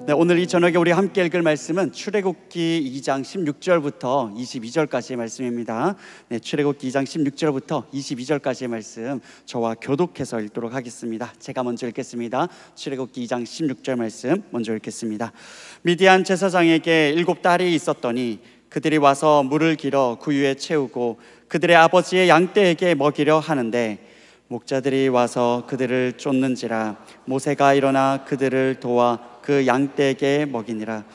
네, 오늘 이 저녁에 우리 함께 읽을 말씀은 출애굽기 2장 16절부터 22절까지의 말씀입니다. 네, 출애굽기 2장 16절부터 22절까지의 말씀 저와 교독해서 읽도록 하겠습니다. 제가 먼저 읽겠습니다. 출애굽기 2장 16절 말씀 먼저 읽겠습니다. 미디안 제사장에게 7 딸이 있었더니 그들이 와서 물을 길어 구유에 채우고 그들의 아버지의 양떼에게 먹이려 하는데 목자들이 와서 그들을 쫓는지라 모세가 일어나 그들을 도와 그 양떼에게 먹이니라.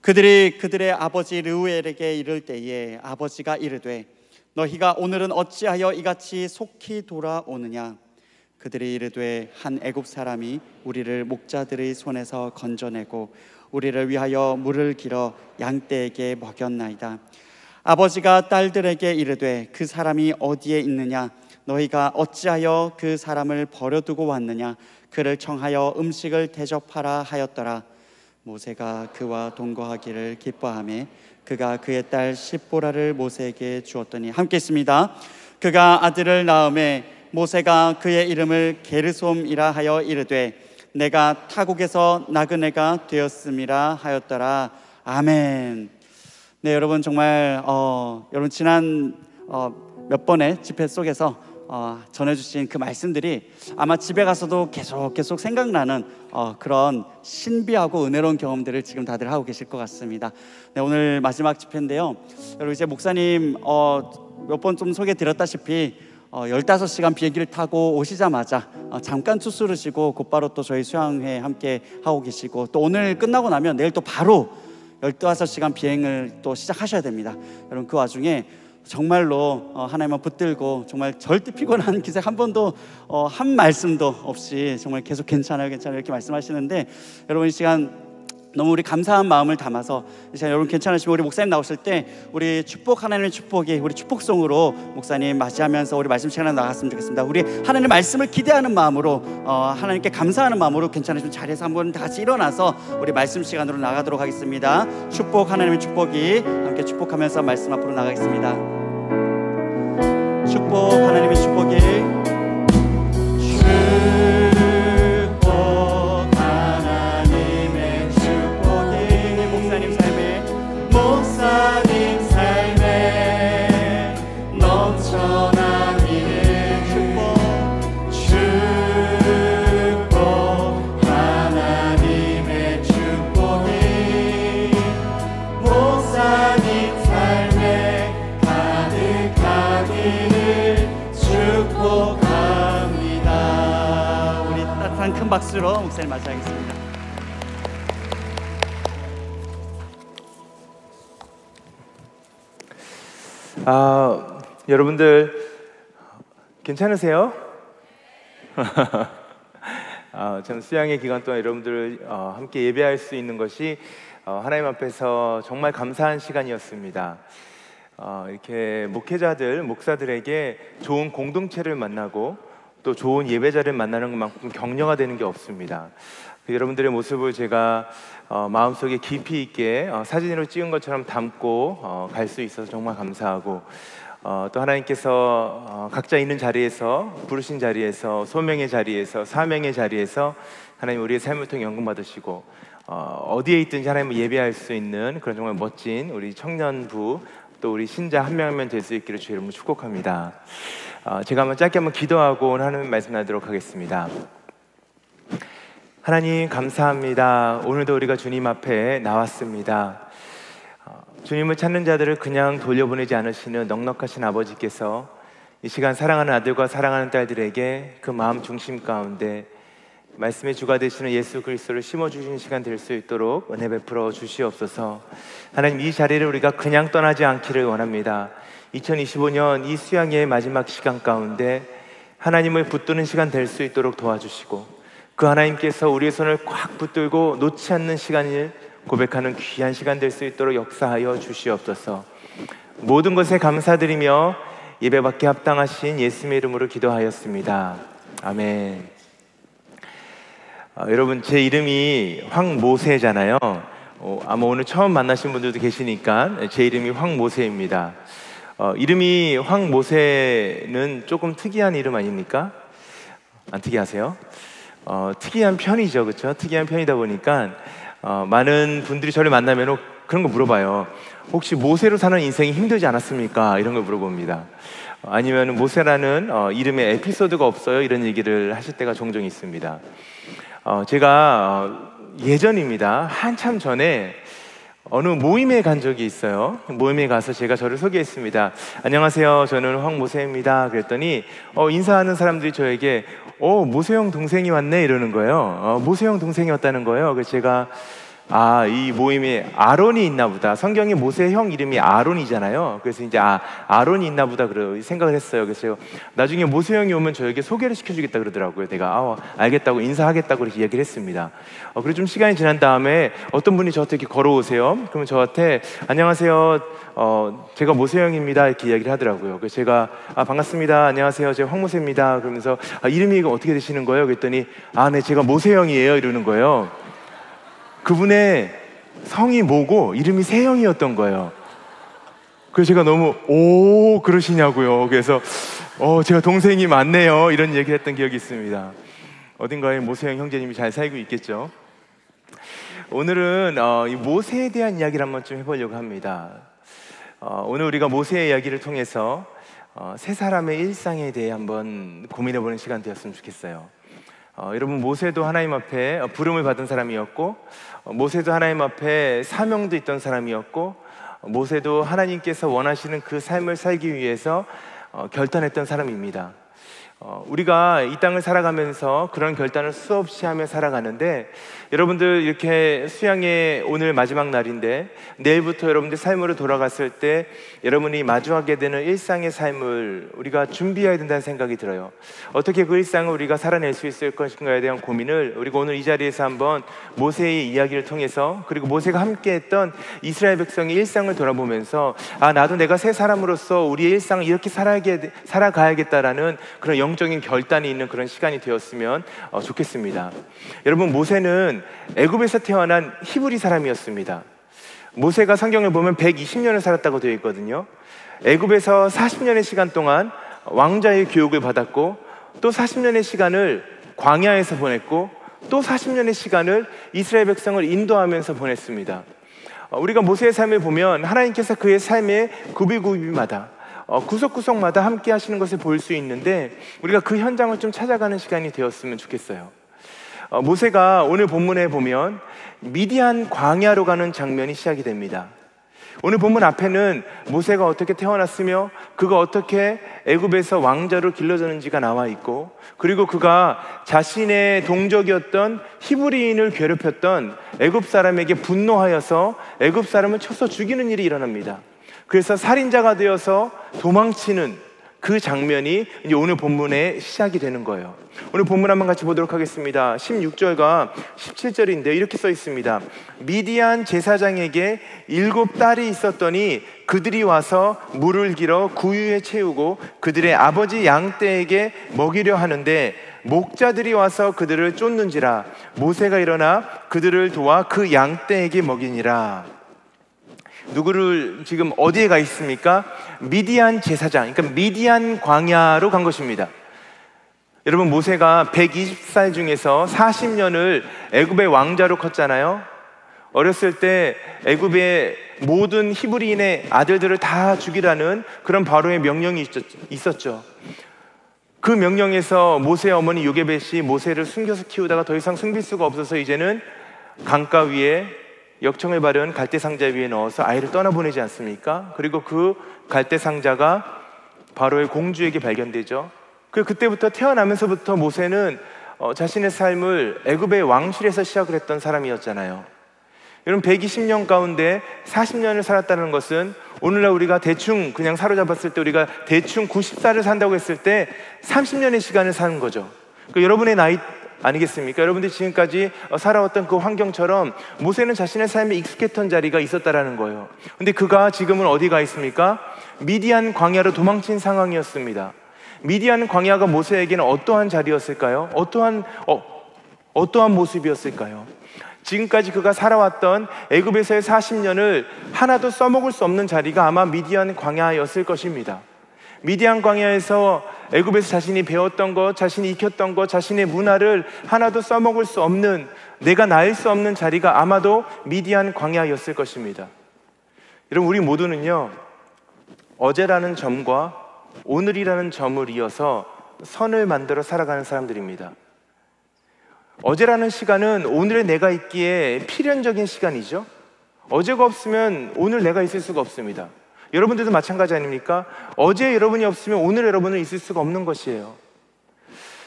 그들이 그들의 아버지 르우엘에게 이를 때에 아버지가 이르되 너희가 오늘은 어찌하여 이같이 속히 돌아오느냐. 그들이 이르되 한 애굽 사람이 우리를 목자들의 손에서 건져내고 우리를 위하여 물을 길어 양떼에게 먹였나이다. 아버지가 딸들에게 이르되 그 사람이 어디에 있느냐. 너희가 어찌하여 그 사람을 버려두고 왔느냐. 그를 청하여 음식을 대접하라 하였더라. 모세가 그와 동거하기를 기뻐하며 그가 그의 딸 십보라를 모세에게 주었더니 함께 있습니다. 그가 아들을 낳음에 모세가 그의 이름을 게르솜이라 하여 이르되 내가 타국에서 나그네가 되었음이라 하였더라. 아멘. 네, 여러분 정말 여러분 지난 몇 번의 집회 속에서 전해주신 그 말씀들이 아마 집에 가서도 계속 생각나는 그런 신비하고 은혜로운 경험들을 지금 다들 하고 계실 것 같습니다. 네, 오늘 마지막 집회인데요. 여러분 이제 목사님 몇 번 좀 소개드렸다시피 15시간 비행기를 타고 오시자마자 잠깐 투스르시고 곧바로 또 저희 수양회 함께 하고 계시고 또 오늘 끝나고 나면 내일 또 바로 15시간 비행을 또 시작하셔야 됩니다. 여러분 그 와중에 정말로 하나님만 붙들고 정말 절대 피곤한 기색 한 번도 한 말씀도 없이 정말 계속 괜찮아요 이렇게 말씀하시는데 여러분 이 시간 너무 우리 감사한 마음을 담아서 이 시간 여러분 괜찮으시면 우리 목사님 나오실 때 우리 축복 하나님의 축복이 우리 축복송으로 목사님 맞이하면서 우리 말씀 시간에 나갔으면 좋겠습니다. 우리 하나님의 말씀을 기대하는 마음으로 하나님께 감사하는 마음으로 괜찮으시면 자리에서 한번 다 같이 일어나서 우리 말씀 시간으로 나가도록 하겠습니다. 축복 하나님의 축복이 함께 축복하면서 말씀 앞으로 나가겠습니다. 축복 하나님의 축복이 큰 박수로 목사님 맞이하겠습니다. 여러분들 괜찮으세요? 저는 수양의 기간 동안 여러분들 함께 예배할 수 있는 것이 하나님 앞에서 정말 감사한 시간이었습니다. 이렇게 목회자들, 목사들에게 좋은 공동체를 만나고 또 좋은 예배자를 만나는 것만큼 격려가 되는 게 없습니다. 여러분들의 모습을 제가 마음속에 깊이 있게 사진으로 찍은 것처럼 담고 갈 수 있어서 정말 감사하고 또 하나님께서 각자 있는 자리에서 부르신 자리에서 소명의 자리에서 사명의 자리에서 하나님 우리의 삶을 통해 영광 받으시고 어디에 있든지 하나님을 예배할 수 있는 그런 정말 멋진 우리 청년부 또 우리 신자 한 명 한 명 될 수 있기를 주의 이름으로 축복합니다. 제가 한번 짧게 한번 기도하고 하나님 말씀 나누도록 하겠습니다. 하나님 감사합니다. 오늘도 우리가 주님 앞에 나왔습니다. 주님을 찾는 자들을 그냥 돌려보내지 않으시는 넉넉하신 아버지께서 이 시간 사랑하는 아들과 사랑하는 딸들에게 그 마음 중심 가운데 말씀의 주가 되시는 예수 그리스도를 심어주시는 시간 될 수 있도록 은혜 베풀어 주시옵소서. 하나님 이 자리를 우리가 그냥 떠나지 않기를 원합니다. 2025년 이 수양의 마지막 시간 가운데 하나님을 붙드는 시간 될 수 있도록 도와주시고 그 하나님께서 우리의 손을 꽉 붙들고 놓지 않는 시간을 고백하는 귀한 시간 될 수 있도록 역사하여 주시옵소서. 모든 것에 감사드리며 예배받게 합당하신 예수님의 이름으로 기도하였습니다. 아멘. 여러분 제 이름이 황모세잖아요. 아마 오늘 처음 만나신 분들도 계시니까 제 이름이 황모세입니다. 이름이 황모세는 조금 특이한 이름 아닙니까? 안 특이하세요? 특이한 편이죠, 그렇죠? 특이한 편이다 보니까 많은 분들이 저를 만나면 그런 거 물어봐요. 혹시 모세로 사는 인생이 힘들지 않았습니까? 이런 걸 물어봅니다. 아니면 모세라는 이름에 에피소드가 없어요? 이런 얘기를 하실 때가 종종 있습니다. 제가 예전입니다. 한참 전에 어느 모임에 간 적이 있어요. 모임에 가서 제가 저를 소개했습니다. 안녕하세요, 저는 황모세입니다. 그랬더니 인사하는 사람들이 저에게 모세형 동생이 왔네 이러는 거예요. 모세형 동생이 왔다는 거예요. 그래서 제가 이 모임에 아론이 있나 보다. 성경에 모세 형 이름이 아론이잖아요. 그래서 이제 아론이 있나 보다 그런 생각을 했어요. 그래서 제가 나중에 모세 형이 오면 저에게 소개를 시켜주겠다 그러더라고요. 내가 알겠다고 인사하겠다고 이렇게 이야기를 했습니다. 그리고 좀 시간이 지난 다음에 어떤 분이 저한테 이렇게 걸어오세요. 그러면 저한테 안녕하세요, 제가 모세 형입니다 이렇게 이야기를 하더라고요. 그래서 제가 반갑습니다. 안녕하세요, 제가 황모세입니다. 그러면서 이름이 어떻게 되시는 거예요? 그랬더니 네, 제가 모세 형이에요 이러는 거예요. 그분의 성이 뭐고 이름이 세형이었던 거예요. 그래서 제가 너무 그러시냐고요. 그래서 제가 동생이 많네요 이런 얘기를 했던 기억이 있습니다. 어딘가에 모세형 형제님이 잘 살고 있겠죠. 오늘은 이 모세에 대한 이야기를 한번 좀 해보려고 합니다. 오늘 우리가 모세의 이야기를 통해서 세 사람의 일상에 대해 한번 고민해보는 시간 되었으면 좋겠어요. 여러분, 모세도 하나님 앞에 부름을 받은 사람이었고, 모세도 하나님 앞에 사명도 있던 사람이었고, 모세도 하나님께서 원하시는 그 삶을 살기 위해서 결단했던 사람입니다. 우리가 이 땅을 살아가면서 그런 결단을 수없이 하며 살아가는데, 여러분들 이렇게 수양의 오늘 마지막 날인데 내일부터 여러분들 삶으로 돌아갔을 때 여러분이 마주하게 되는 일상의 삶을 우리가 준비해야 된다는 생각이 들어요. 어떻게 그 일상을 우리가 살아낼 수 있을 것인가에 대한 고민을 우리가 오늘 이 자리에서 한번 모세의 이야기를 통해서, 그리고 모세가 함께했던 이스라엘 백성의 일상을 돌아보면서 나도 내가 새 사람으로서 우리의 일상을 이렇게 살아가야겠다라는 그런 영적인 결단이 있는 그런 시간이 되었으면 좋겠습니다. 여러분, 모세는 애굽에서 태어난 히브리 사람이었습니다. 모세가 성경을 보면 120년을 살았다고 되어 있거든요. 애굽에서 40년의 시간 동안 왕자의 교육을 받았고, 또 40년의 시간을 광야에서 보냈고, 또 40년의 시간을 이스라엘 백성을 인도하면서 보냈습니다. 우리가 모세의 삶을 보면 하나님께서 그의 삶의 구비구비마다 구석구석마다 함께 하시는 것을 볼 수 있는데, 우리가 그 현장을 좀 찾아가는 시간이 되었으면 좋겠어요. 모세가 오늘 본문에 보면 미디안 광야로 가는 장면이 시작이 됩니다. 오늘 본문 앞에는 모세가 어떻게 태어났으며 그가 어떻게 애굽에서 왕자로 길러졌는지가 나와 있고, 그리고 그가 자신의 동족이었던 히브리인을 괴롭혔던 애굽 사람에게 분노하여서 애굽 사람을 쳐서 죽이는 일이 일어납니다. 그래서 살인자가 되어서 도망치는 그 장면이 이제 오늘 본문의 시작이 되는 거예요. 오늘 본문 한번 같이 보도록 하겠습니다. 16절과 17절인데 이렇게 써 있습니다. 미디안 제사장에게 7딸이 있었더니 그들이 와서 물을 길어 구유에 채우고 그들의 아버지 양떼에게 먹이려 하는데 목자들이 와서 그들을 쫓는지라. 모세가 일어나 그들을 도와 그 양떼에게 먹이니라. 누구를 지금 어디에 가 있습니까? 미디안 제사장, 그러니까 미디안 광야로 간 것입니다. 여러분, 모세가 120살 중에서 40년을 애굽의 왕자로 컸잖아요. 어렸을 때 애굽의 모든 히브리인의 아들들을 다 죽이라는 그런 바로의 명령이 있었죠. 그 명령에서 모세의 어머니 요게벳이 모세를 숨겨서 키우다가 더 이상 숨길 수가 없어서 이제는 강가 위에 역청을 바른 갈대상자 위에 넣어서 아이를 떠나보내지 않습니까? 그리고 그 갈대상자가 바로의 공주에게 발견되죠. 그때부터 태어나면서부터 모세는 자신의 삶을 애굽의 왕실에서 시작을 했던 사람이었잖아요. 여러분, 120년 가운데 40년을 살았다는 것은 오늘날 우리가 대충 그냥 사로잡았을 때 우리가 대충 90살을 산다고 했을 때 30년의 시간을 사는 거죠. 여러분의 나이 아니겠습니까? 여러분들이 지금까지 살아왔던 그 환경처럼 모세는 자신의 삶에 익숙했던 자리가 있었다라는 거예요. 근데 그가 지금은 어디 가 있습니까? 미디안 광야로 도망친 상황이었습니다. 미디안 광야가 모세에게는 어떠한 자리였을까요? 어떠한 모습이었을까요? 지금까지 그가 살아왔던 애굽에서의 40년을 하나도 써먹을 수 없는 자리가 아마 미디안 광야였을 것입니다. 미디안 광야에서 애굽에서 자신이 배웠던 것, 자신이 익혔던 것, 자신의 문화를 하나도 써먹을 수 없는 내가 나을 수 없는 자리가 아마도 미디안 광야였을 것입니다. 여러분, 우리 모두는요, 어제라는 점과 오늘이라는 점을 이어서 선을 만들어 살아가는 사람들입니다. 어제라는 시간은 오늘의 내가 있기에 필연적인 시간이죠. 어제가 없으면 오늘 내가 있을 수가 없습니다. 여러분들도 마찬가지 아닙니까? 어제 여러분이 없으면 오늘 여러분은 있을 수가 없는 것이에요.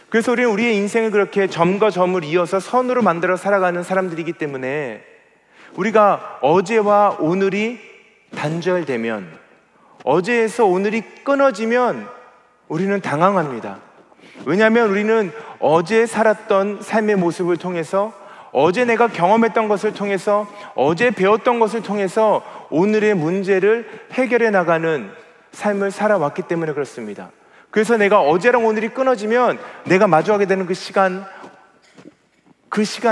그래서 우리는 우리의 인생을 그렇게 점과 점을 이어서 선으로 만들어 살아가는 사람들이기 때문에 우리가 어제와 오늘이 단절되면, 어제에서 오늘이 끊어지면 우리는 당황합니다. 왜냐하면 우리는 어제 살았던 삶의 모습을 통해서, 어제 내가 경험했던 것을 통해서, 어제 배웠던 것을 통해서 오늘의 문제를 해결해 나가는 삶을 살아왔기 때문에 그렇습니다. 그래서 내가 어제랑 오늘이 끊어지면 내가 마주하게 되는 그 시간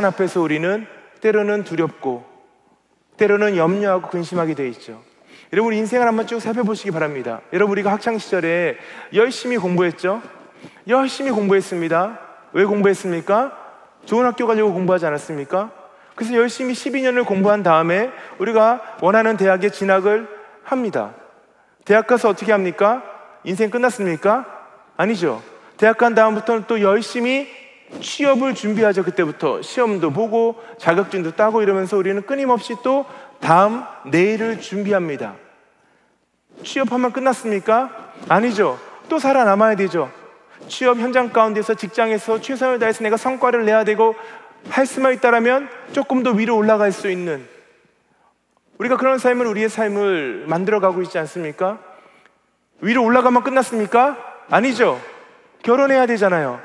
앞에서 우리는 때로는 두렵고 때로는 염려하고 근심하게 되어 있죠. 여러분, 우리 인생을 한번 쭉 살펴보시기 바랍니다. 여러분, 우리가 학창시절에 열심히 공부했죠? 열심히 공부했습니다. 왜 공부했습니까? 좋은 학교 가려고 공부하지 않았습니까? 그래서 열심히 12년을 공부한 다음에 우리가 원하는 대학에 진학을 합니다. 대학 가서 어떻게 합니까? 인생 끝났습니까? 아니죠. 대학 간 다음부터는 또 열심히 취업을 준비하죠. 그때부터 시험도 보고 자격증도 따고 이러면서 우리는 끊임없이 또 다음 내일을 준비합니다. 취업하면 끝났습니까? 아니죠. 또 살아남아야 되죠. 취업 현장 가운데서, 직장에서 최선을 다해서 내가 성과를 내야 되고, 할 수만 있다라면 조금 더 위로 올라갈 수 있는, 우리가 그런 삶을, 우리의 삶을 만들어가고 있지 않습니까? 위로 올라가면 끝났습니까? 아니죠. 결혼해야 되잖아요.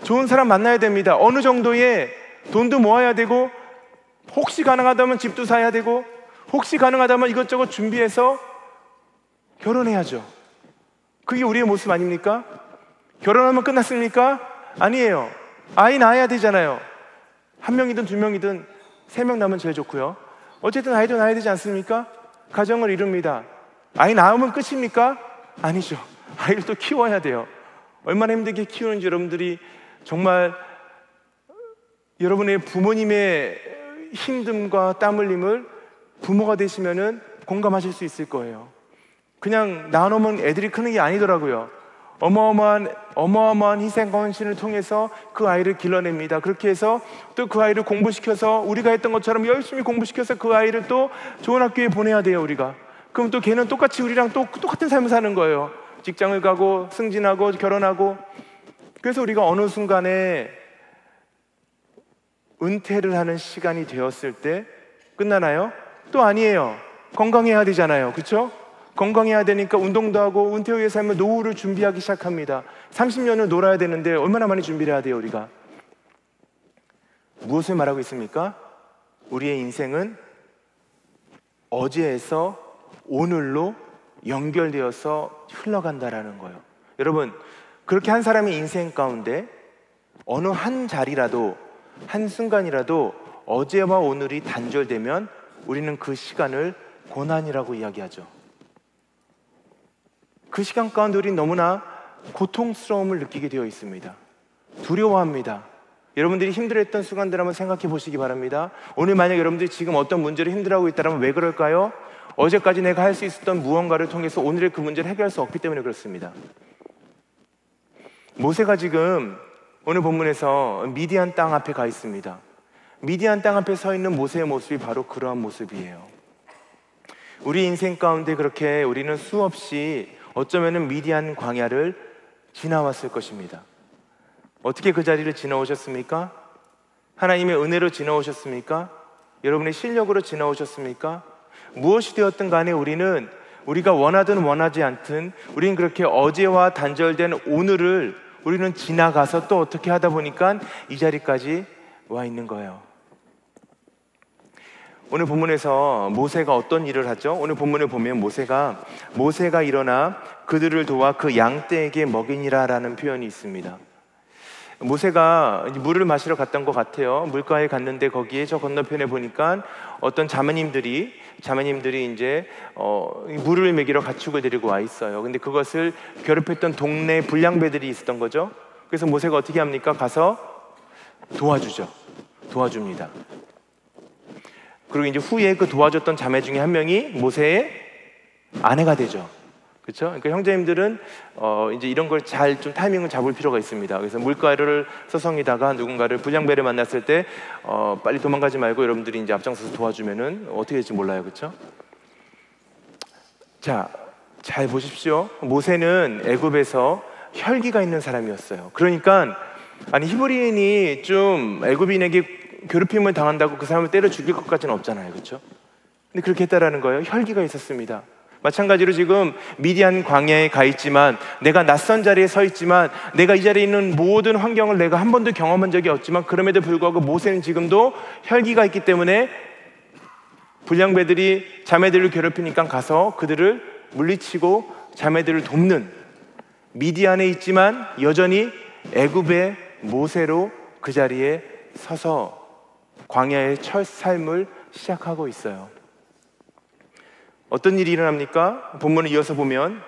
좋은 사람 만나야 됩니다. 어느 정도의 돈도 모아야 되고, 혹시 가능하다면 집도 사야 되고, 혹시 가능하다면 이것저것 준비해서 결혼해야죠. 그게 우리의 모습 아닙니까? 결혼하면 끝났습니까? 아니에요. 아이 낳아야 되잖아요. 한 명이든 두 명이든 세 명 낳으면 제일 좋고요. 어쨌든 아이도 낳아야 되지 않습니까? 가정을 이룹니다. 아이 낳으면 끝입니까? 아니죠. 아이를 또 키워야 돼요. 얼마나 힘들게 키우는지 여러분들이 정말 여러분의 부모님의 힘듦과 땀 흘림을 부모가 되시면은 공감하실 수 있을 거예요. 그냥 낳아놓으면 애들이 크는 게 아니더라고요. 어마어마한 희생과 헌신을 통해서 그 아이를 길러냅니다. 그렇게 해서 또 그 아이를 공부시켜서, 우리가 했던 것처럼 열심히 공부시켜서 그 아이를 또 좋은 학교에 보내야 돼요, 우리가. 그럼 또 걔는 똑같이 우리랑 또 똑같은 삶을 사는 거예요. 직장을 가고 승진하고 결혼하고. 그래서 우리가 어느 순간에 은퇴를 하는 시간이 되었을 때 끝나나요? 또 아니에요. 건강해야 되잖아요. 그렇죠? 건강해야 되니까 운동도 하고 은퇴 후의 삶을, 노후를 준비하기 시작합니다. 30년을 놀아야 되는데 얼마나 많이 준비를 해야 돼요, 우리가? 무엇을 말하고 있습니까? 우리의 인생은 어제에서 오늘로 연결되어서 흘러간다라는 거예요. 여러분, 그렇게 한 사람의 인생 가운데 어느 한 자리라도, 한 순간이라도 어제와 오늘이 단절되면 우리는 그 시간을 고난이라고 이야기하죠. 그 시간 가운데 우리는 너무나 고통스러움을 느끼게 되어 있습니다. 두려워합니다. 여러분들이 힘들었던 순간들 한번 생각해 보시기 바랍니다. 오늘 만약 여러분들이 지금 어떤 문제를 힘들어하고 있다면 왜 그럴까요? 어제까지 내가 할 수 있었던 무언가를 통해서 오늘의 그 문제를 해결할 수 없기 때문에 그렇습니다. 모세가 지금 오늘 본문에서 미디안 땅 앞에 가 있습니다. 미디안 땅 앞에 서 있는 모세의 모습이 바로 그러한 모습이에요. 우리 인생 가운데 그렇게 우리는 수없이 어쩌면은 미디안 광야를 지나왔을 것입니다. 어떻게 그 자리를 지나오셨습니까? 하나님의 은혜로 지나오셨습니까? 여러분의 실력으로 지나오셨습니까? 무엇이 되었든 간에 우리가 원하든 원하지 않든 우리는 그렇게 어제와 단절된 오늘을 우리는 지나가서 또 어떻게 하다 보니까 이 자리까지 와 있는 거예요. 오늘 본문에서 모세가 어떤 일을 하죠? 오늘 본문을 보면 모세가 일어나 그들을 도와 그 양떼에게 먹이니라 라는 표현이 있습니다. 모세가 물을 마시러 갔던 것 같아요. 물가에 갔는데 거기에 저 건너편에 보니까 어떤 자매님들이 이제 물을 먹이러 가축을 데리고 와 있어요. 근데 그것을 괴롭혔던 동네 불량배들이 있었던 거죠. 그래서 모세가 어떻게 합니까? 가서 도와주죠. 도와줍니다. 그리고 이제 후에 그 도와줬던 자매 중에 한 명이 모세의 아내가 되죠. 그렇죠? 그러니까 형제님들은 이제 이런 걸 잘 좀 타이밍을 잡을 필요가 있습니다. 그래서 물가를 서성이다가 누군가를 불량배를 만났을 때 빨리 도망가지 말고 여러분들이 이제 앞장서서 도와주면은 어떻게 될지 몰라요, 그렇죠? 자, 잘 보십시오. 모세는 애굽에서 혈기가 있는 사람이었어요. 그러니까 아니 히브리인이 좀 애굽인에게 괴롭힘을 당한다고 그 사람을 때려 죽일 것까지는 없잖아요, 그렇죠? 근데 그렇게 했다라는 거예요. 혈기가 있었습니다. 마찬가지로 지금 미디안 광야에 가 있지만, 내가 낯선 자리에 서 있지만, 내가 이 자리에 있는 모든 환경을 내가 한 번도 경험한 적이 없지만, 그럼에도 불구하고 모세는 지금도 혈기가 있기 때문에 불량배들이 자매들을 괴롭히니까 가서 그들을 물리치고 자매들을 돕는, 미디안에 있지만 여전히 애굽의 모세로 그 자리에 서서 광야의 첫 삶을 시작하고 있어요. 어떤 일이 일어납니까? 본문을 이어서 보면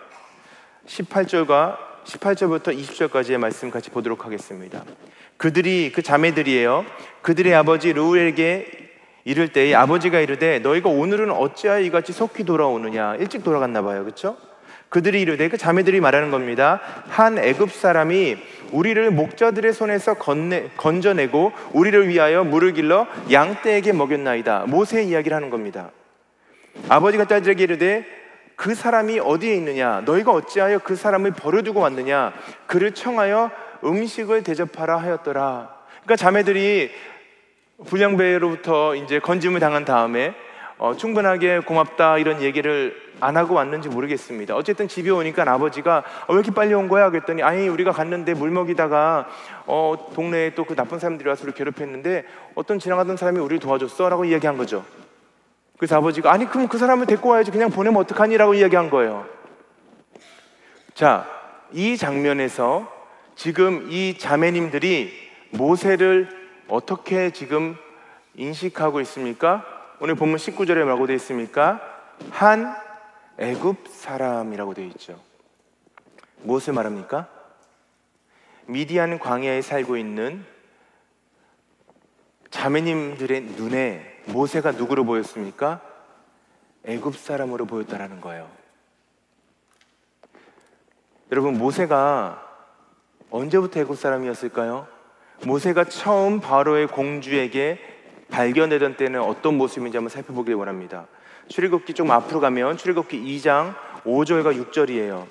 18절부터 20절까지의 말씀 같이 보도록 하겠습니다. 그들이, 그 자매들이에요, 그들의 아버지 르우엘에게 이를 때에 아버지가 이르되 너희가 오늘은 어찌하여 이같이 속히 돌아오느냐. 일찍 돌아갔나 봐요, 그렇죠? 그들이 이르되, 그 자매들이 말하는 겁니다. 한 애굽 사람이 우리를 목자들의 손에서 건져내고 우리를 위하여 물을 길러 양떼에게 먹였나이다. 모세의 이야기를 하는 겁니다. 아버지가 딸들에게 이르되 그 사람이 어디에 있느냐, 너희가 어찌하여 그 사람을 버려두고 왔느냐, 그를 청하여 음식을 대접하라 하였더라. 그러니까 자매들이 불량배로부터 이제 건짐을 당한 다음에 충분하게 고맙다 이런 얘기를 안 하고 왔는지 모르겠습니다. 어쨌든 집에 오니까 아버지가 왜 이렇게 빨리 온 거야? 그랬더니 아니 우리가 갔는데 물 먹이다가 동네에 또 그 나쁜 사람들이 와서 우리를 괴롭혔는데 어떤 지나가던 사람이 우리를 도와줬어 라고 이야기한 거죠. 그래서 아버지가 아니 그럼 그 사람을 데리고 와야지, 그냥 보내면 어떡하니? 라고 이야기한 거예요. 자, 이 장면에서 지금 이 자매님들이 모세를 어떻게 지금 인식하고 있습니까? 오늘 본문 19절에 뭐라고 되어 있습니까? 한 애굽 사람이라고 되어 있죠. 무엇을 말합니까? 미디안 광야에 살고 있는 자매님들의 눈에 모세가 누구로 보였습니까? 애굽 사람으로 보였다라는 거예요. 여러분, 모세가 언제부터 애굽 사람이었을까요? 모세가 처음 바로의 공주에게 발견되던 때는 어떤 모습인지 한번 살펴보길 원합니다. 출애굽기 좀 앞으로 가면 출애굽기 2장 5절과 6절이에요.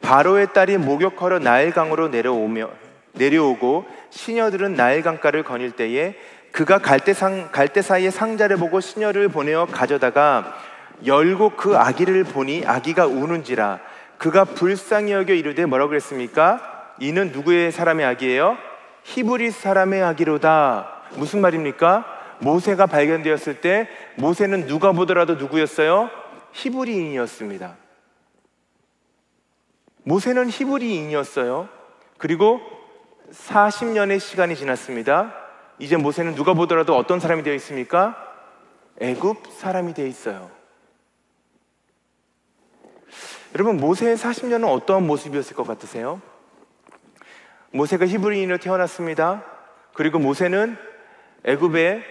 바로의 딸이 목욕하러 나일강으로 내려오고 시녀들은 나일강가를 거닐 때에 그가 갈대사이의 상자를 보고 시녀를 보내어 가져다가 열고 그 아기를 보니 아기가 우는지라. 그가 불쌍히 여겨 이르되 뭐라고 그랬습니까? 이는 누구의 사람의 아기예요? 히브리 사람의 아기로다. 무슨 말입니까? 모세가 발견되었을 때 모세는 누가 보더라도 누구였어요? 히브리인이었습니다. 모세는 히브리인이었어요. 그리고 40년의 시간이 지났습니다. 이제 모세는 누가 보더라도 어떤 사람이 되어 있습니까? 애굽 사람이 되어 있어요. 여러분, 모세의 40년은 어떠한 모습이었을 것 같으세요? 모세가 히브리인으로 태어났습니다. 그리고 모세는 애굽의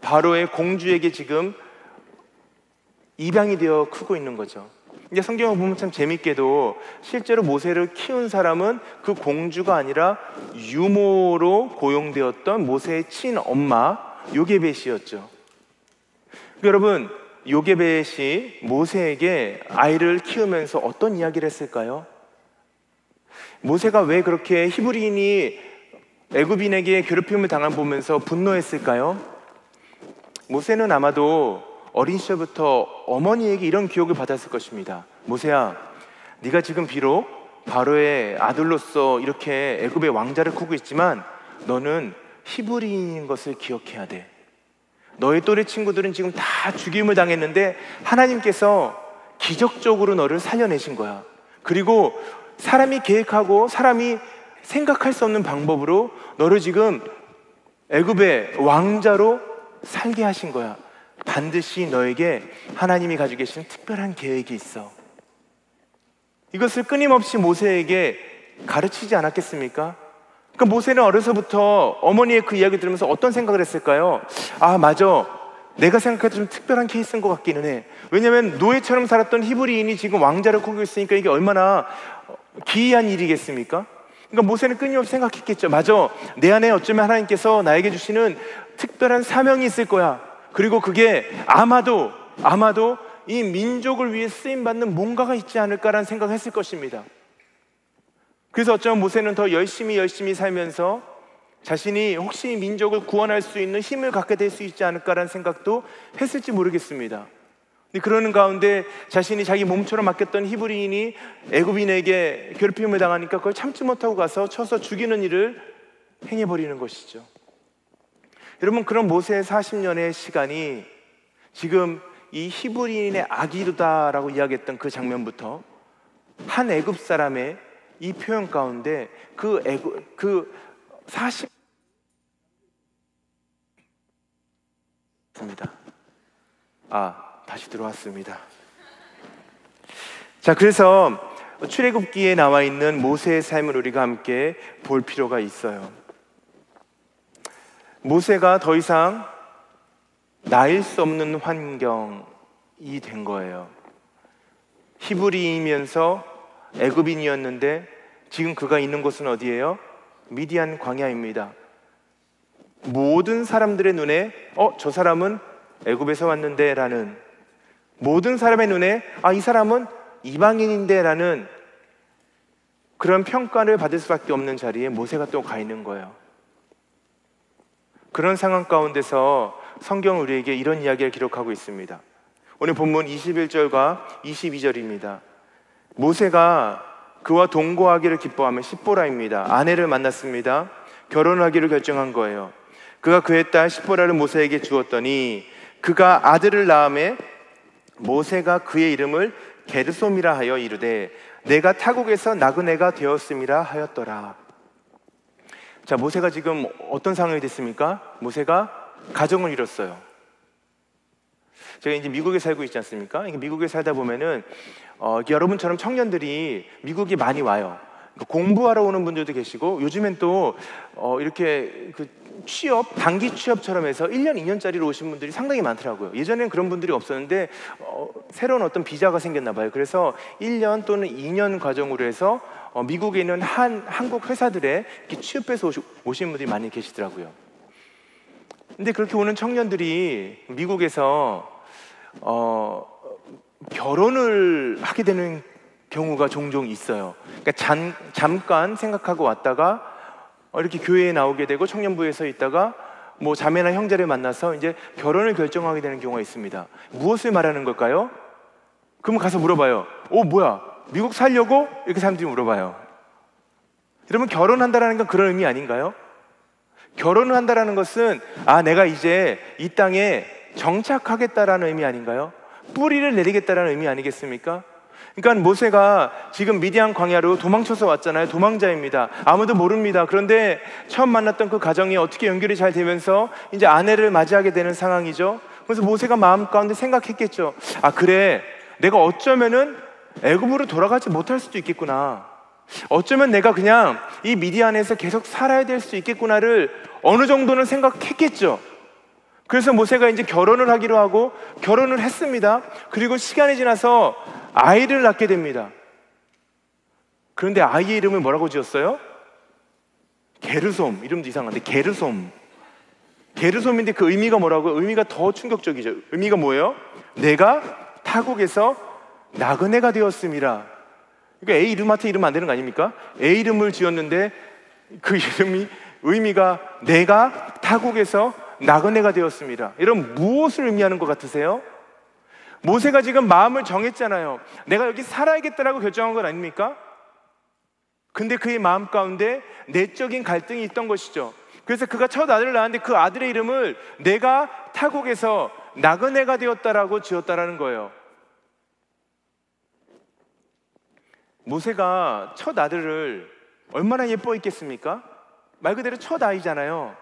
바로의 공주에게 지금 입양이 되어 크고 있는 거죠. 이제 성경을 보면 참 재밌게도 실제로 모세를 키운 사람은 그 공주가 아니라 유모로 고용되었던 모세의 친엄마 요게벳이었죠. 여러분, 요게벳이 모세에게 아이를 키우면서 어떤 이야기를 했을까요? 모세가 왜 그렇게 히브리인이 애굽인에게 괴롭힘을 당한 보면서 분노했을까요? 모세는 아마도 어린 시절부터 어머니에게 이런 교육을 받았을 것입니다. 모세야, 네가 지금 비록 바로의 아들로서 이렇게 애굽의 왕자를 크고 있지만 너는 히브리인인 것을 기억해야 돼. 너의 또래 친구들은 지금 다 죽임을 당했는데 하나님께서 기적적으로 너를 살려내신 거야. 그리고 사람이 계획하고 사람이 생각할 수 없는 방법으로 너를 지금 애굽의 왕자로 살게 하신 거야. 반드시 너에게 하나님이 가지고 계신 특별한 계획이 있어. 이것을 끊임없이 모세에게 가르치지 않았겠습니까? 그러니까 모세는 어려서부터 어머니의 그 이야기 들으면서 어떤 생각을 했을까요? 아, 맞아. 내가 생각해도 좀 특별한 케이스인 것 같기는 해. 왜냐하면 노예처럼 살았던 히브리인이 지금 왕자를 꾸고 있으니까 이게 얼마나 기이한 일이겠습니까? 그러니까 모세는 끊임없이 생각했겠죠. 맞아. 내 안에 어쩌면 하나님께서 나에게 주시는 특별한 사명이 있을 거야. 그리고 그게 아마도 이 민족을 위해 쓰임받는 뭔가가 있지 않을까라는 생각을 했을 것입니다. 그래서 어쩌면 모세는 더 열심히 살면서 자신이 혹시 민족을 구원할 수 있는 힘을 갖게 될 수 있지 않을까라는 생각도 했을지 모르겠습니다. 근데 그러는 가운데 자신이 자기 몸처럼 맡겼던 히브리인이 애굽인에게 괴롭힘을 당하니까 그걸 참지 못하고 가서 쳐서 죽이는 일을 행해버리는 것이죠. 여러분, 그런 모세의 40년의 시간이 지금 이 히브리인의 악이루다라고 이야기했던 그 장면부터 한 애굽 사람의 이 표현 가운데 그 40입니다. 다시 들어왔습니다. 자, 그래서 출애굽기에 나와 있는 모세의 삶을 우리가 함께 볼 필요가 있어요. 모세가 더 이상 나일 수 없는 환경이 된 거예요. 히브리이면서 애굽인이었는데 지금 그가 있는 곳은 어디예요? 미디안 광야입니다. 모든 사람들의 눈에 저 사람은 애굽에서 왔는데 라는, 모든 사람의 눈에 이 사람은 이방인인데 라는 그런 평가를 받을 수밖에 없는 자리에 모세가 또 가 있는 거예요. 그런 상황 가운데서 성경은 우리에게 이런 이야기를 기록하고 있습니다. 오늘 본문 21절과 22절입니다. 모세가 그와 동거하기를 기뻐하며 십보라입니다. 아내를 만났습니다. 결혼하기를 결정한 거예요. 그가 그의 딸 십보라를 모세에게 주었더니 그가 아들을 낳음에 모세가 그의 이름을 게르솜이라 하여 이르되 내가 타국에서 나그네가 되었음이라 하였더라. 자, 모세가 지금 어떤 상황이 됐습니까? 모세가 가정을 이뤘어요. 제가 이제 미국에 살고 있지 않습니까? 미국에 살다 보면은 여러분처럼 청년들이 미국에 많이 와요. 공부하러 오는 분들도 계시고, 요즘엔 또 이렇게 그 취업, 단기 취업처럼 해서 1년, 2년짜리로 오신 분들이 상당히 많더라고요. 예전에는 그런 분들이 없었는데 새로운 어떤 비자가 생겼나 봐요. 그래서 1년 또는 2년 과정으로 해서 미국에 있는 한국 회사들에 이렇게 취업해서 오신 분들이 많이 계시더라고요. 근데 그렇게 오는 청년들이 미국에서 결혼을 하게 되는 경우가 종종 있어요. 그러니까 잠깐 생각하고 왔다가 이렇게 교회에 나오게 되고 청년부에 서 있다가 뭐 자매나 형제를 만나서 이제 결혼을 결정하게 되는 경우가 있습니다. 무엇을 말하는 걸까요? 그러면 가서 물어봐요. 뭐야? 미국 살려고? 이렇게 사람들이 물어봐요. 여러분, 결혼한다라는 건 그런 의미 아닌가요? 결혼을 한다라는 것은 내가 이제 이 땅에 정착하겠다라는 의미 아닌가요? 뿌리를 내리겠다라는 의미 아니겠습니까? 그러니까 모세가 지금 미디안 광야로 도망쳐서 왔잖아요. 도망자입니다. 아무도 모릅니다. 그런데 처음 만났던 그 가정이 어떻게 연결이 잘 되면서 이제 아내를 맞이하게 되는 상황이죠. 그래서 모세가 마음 가운데 생각했겠죠. 그래, 내가 어쩌면은 애굽으로 돌아가지 못할 수도 있겠구나. 어쩌면 내가 그냥 이 미디안에서 계속 살아야 될 수 있겠구나를 어느 정도는 생각했겠죠. 그래서 모세가 이제 결혼을 하기로 하고 결혼을 했습니다. 그리고 시간이 지나서 아이를 낳게 됩니다. 그런데 아이의 이름을 뭐라고 지었어요? 게르솜. 이름도 이상한데 게르솜. 게르솜인데 그 의미가 뭐라고요? 의미가 더 충격적이죠. 의미가 뭐예요? 내가 타국에서 나그네가 되었음이라. 그러니까 애 이름한테 이러면 안 되는 거 아닙니까? 애 이름을 지었는데 그 이름이 의미가 내가 타국에서 나그네가 되었습니다. 이런 무엇을 의미하는 것 같으세요? 모세가 지금 마음을 정했잖아요. 내가 여기 살아야겠다라고 결정한 건 아닙니까? 근데 그의 마음 가운데 내적인 갈등이 있던 것이죠. 그래서 그가 첫 아들을 낳았는데 그 아들의 이름을 내가 타국에서 나그네가 되었다라고 지었다라는 거예요. 모세가 첫 아들을 얼마나 예뻐했겠습니까? 말 그대로 첫 아이잖아요.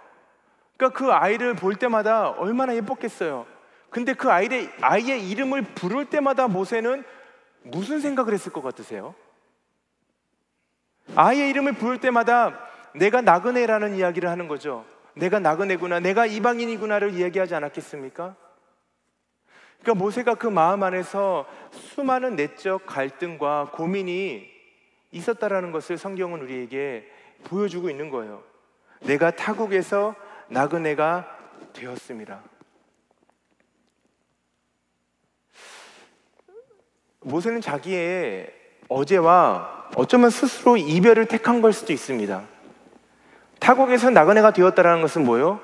그러니까 그 아이를 볼 때마다 얼마나 예뻤겠어요. 근데 그 아이의 이름을 부를 때마다 모세는 무슨 생각을 했을 것 같으세요? 아이의 이름을 부를 때마다 내가 나그네라는 이야기를 하는 거죠. 내가 나그네구나, 내가 이방인이구나를 이야기하지 않았겠습니까? 그러니까 모세가 그 마음 안에서 수많은 내적 갈등과 고민이 있었다라는 것을 성경은 우리에게 보여주고 있는 거예요. 내가 타국에서 나그네가 되었습니다. 모세는 자기의 어제와 어쩌면 스스로 이별을 택한 걸 수도 있습니다. 타국에서 나그네가 되었다는 것은 뭐예요?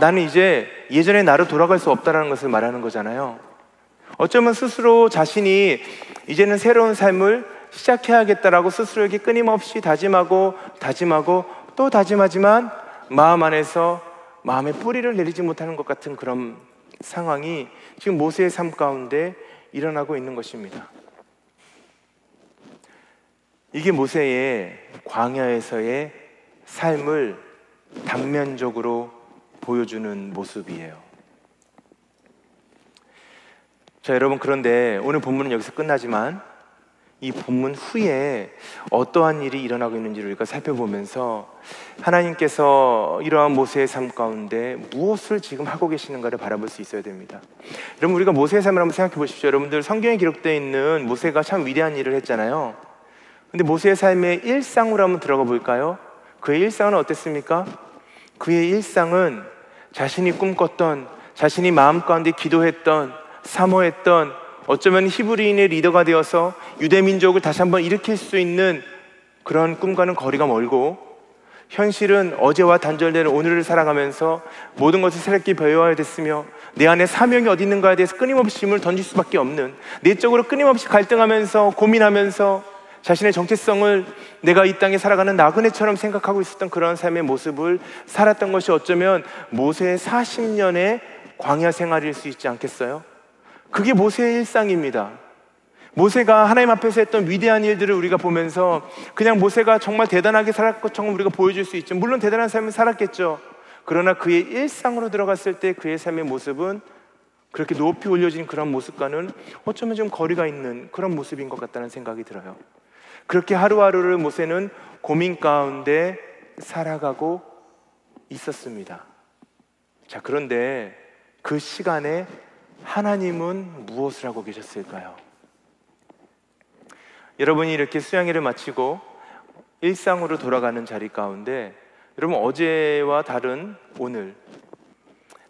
나는 이제 예전의 나로 돌아갈 수 없다는 것을 말하는 거잖아요. 어쩌면 스스로 자신이 이제는 새로운 삶을 시작해야겠다라고 스스로에게 끊임없이 다짐하고 또 다짐하지만 마음 안에서 마음의 뿌리를 내리지 못하는 것 같은 그런 상황이 지금 모세의 삶 가운데 일어나고 있는 것입니다. 이게 모세의 광야에서의 삶을 단면적으로 보여주는 모습이에요. 자, 여러분, 그런데 오늘 본문은 여기서 끝나지만 이 본문 후에 어떠한 일이 일어나고 있는지를 우리가 살펴보면서 하나님께서 이러한 모세의 삶 가운데 무엇을 지금 하고 계시는가를 바라볼 수 있어야 됩니다. 여러분, 우리가 모세의 삶을 한번 생각해 보십시오. 여러분들, 성경에 기록되어 있는 모세가 참 위대한 일을 했잖아요. 근데 모세의 삶의 일상으로 한번 들어가 볼까요? 그의 일상은 어땠습니까? 그의 일상은 자신이 꿈꿨던, 자신이 마음 가운데 기도했던, 사모했던, 어쩌면 히브리인의 리더가 되어서 유대 민족을 다시 한번 일으킬 수 있는 그런 꿈과는 거리가 멀고, 현실은 어제와 단절되는 오늘을 살아가면서 모든 것을 새롭게 배워야 됐으며 내 안에 사명이 어디 있는가에 대해서 끊임없이 힘을 던질 수밖에 없는, 내적으로 끊임없이 갈등하면서 고민하면서 자신의 정체성을 내가 이 땅에 살아가는 나그네처럼 생각하고 있었던 그런 삶의 모습을 살았던 것이 어쩌면 모세의 40년의 광야 생활일 수 있지 않겠어요? 그게 모세의 일상입니다. 모세가 하나님 앞에서 했던 위대한 일들을 우리가 보면서 그냥 모세가 정말 대단하게 살았을 것처럼 우리가 보여줄 수 있죠. 물론 대단한 삶을 살았겠죠. 그러나 그의 일상으로 들어갔을 때 그의 삶의 모습은 그렇게 높이 올려진 그런 모습과는 어쩌면 좀 거리가 있는 그런 모습인 것 같다는 생각이 들어요. 그렇게 하루하루를 모세는 고민 가운데 살아가고 있었습니다. 자, 그런데 그 시간에 하나님은 무엇을 하고 계셨을까요? 여러분이 이렇게 수양회를 마치고 일상으로 돌아가는 자리 가운데, 여러분, 어제와 다른 오늘,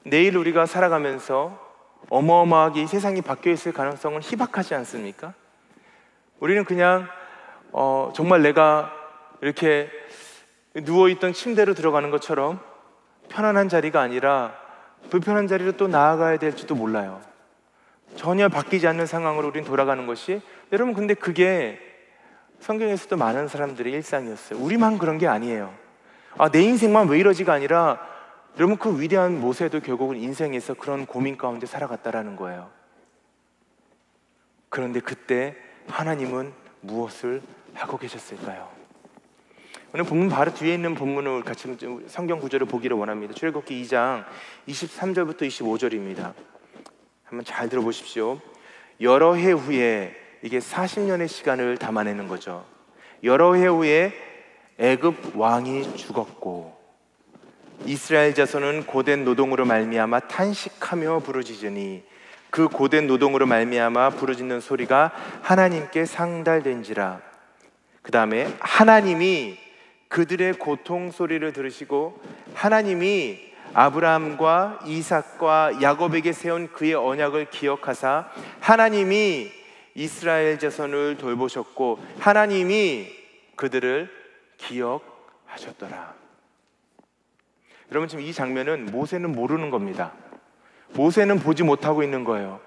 내일 우리가 살아가면서 어마어마하게 이 세상이 바뀌어 있을 가능성은 희박하지 않습니까? 우리는 그냥 정말 내가 이렇게 누워있던 침대로 들어가는 것처럼 편안한 자리가 아니라 불편한 자리로 또 나아가야 될지도 몰라요. 전혀 바뀌지 않는 상황으로 우리는 돌아가는 것이, 여러분, 근데 그게 성경에서도 많은 사람들의 일상이었어요. 우리만 그런 게 아니에요. 내 인생만 왜 이러지가 아니라, 여러분, 그 위대한 모세도 결국은 인생에서 그런 고민 가운데 살아갔다라는 거예요. 그런데 그때 하나님은 무엇을 하고 계셨을까요? 오늘 본문 바로 뒤에 있는 본문을 같이 성경 구절을 보기를 원합니다. 출애굽기 2장 23절부터 25절입니다. 한번 잘 들어보십시오. 여러 해 후에, 이게 40년의 시간을 담아내는 거죠. 여러 해 후에 애굽 왕이 죽었고 이스라엘 자손은 고된 노동으로 말미암아 탄식하며 부르짖으니 그 고된 노동으로 말미암아 부르짖는 소리가 하나님께 상달된지라. 그 다음에 하나님이 그들의 고통 소리를 들으시고 하나님이 아브라함과 이삭과 야곱에게 세운 그의 언약을 기억하사 하나님이 이스라엘 자손을 돌보셨고 하나님이 그들을 기억하셨더라. 여러분, 지금 이 장면은 모세는 모르는 겁니다. 모세는 보지 못하고 있는 거예요.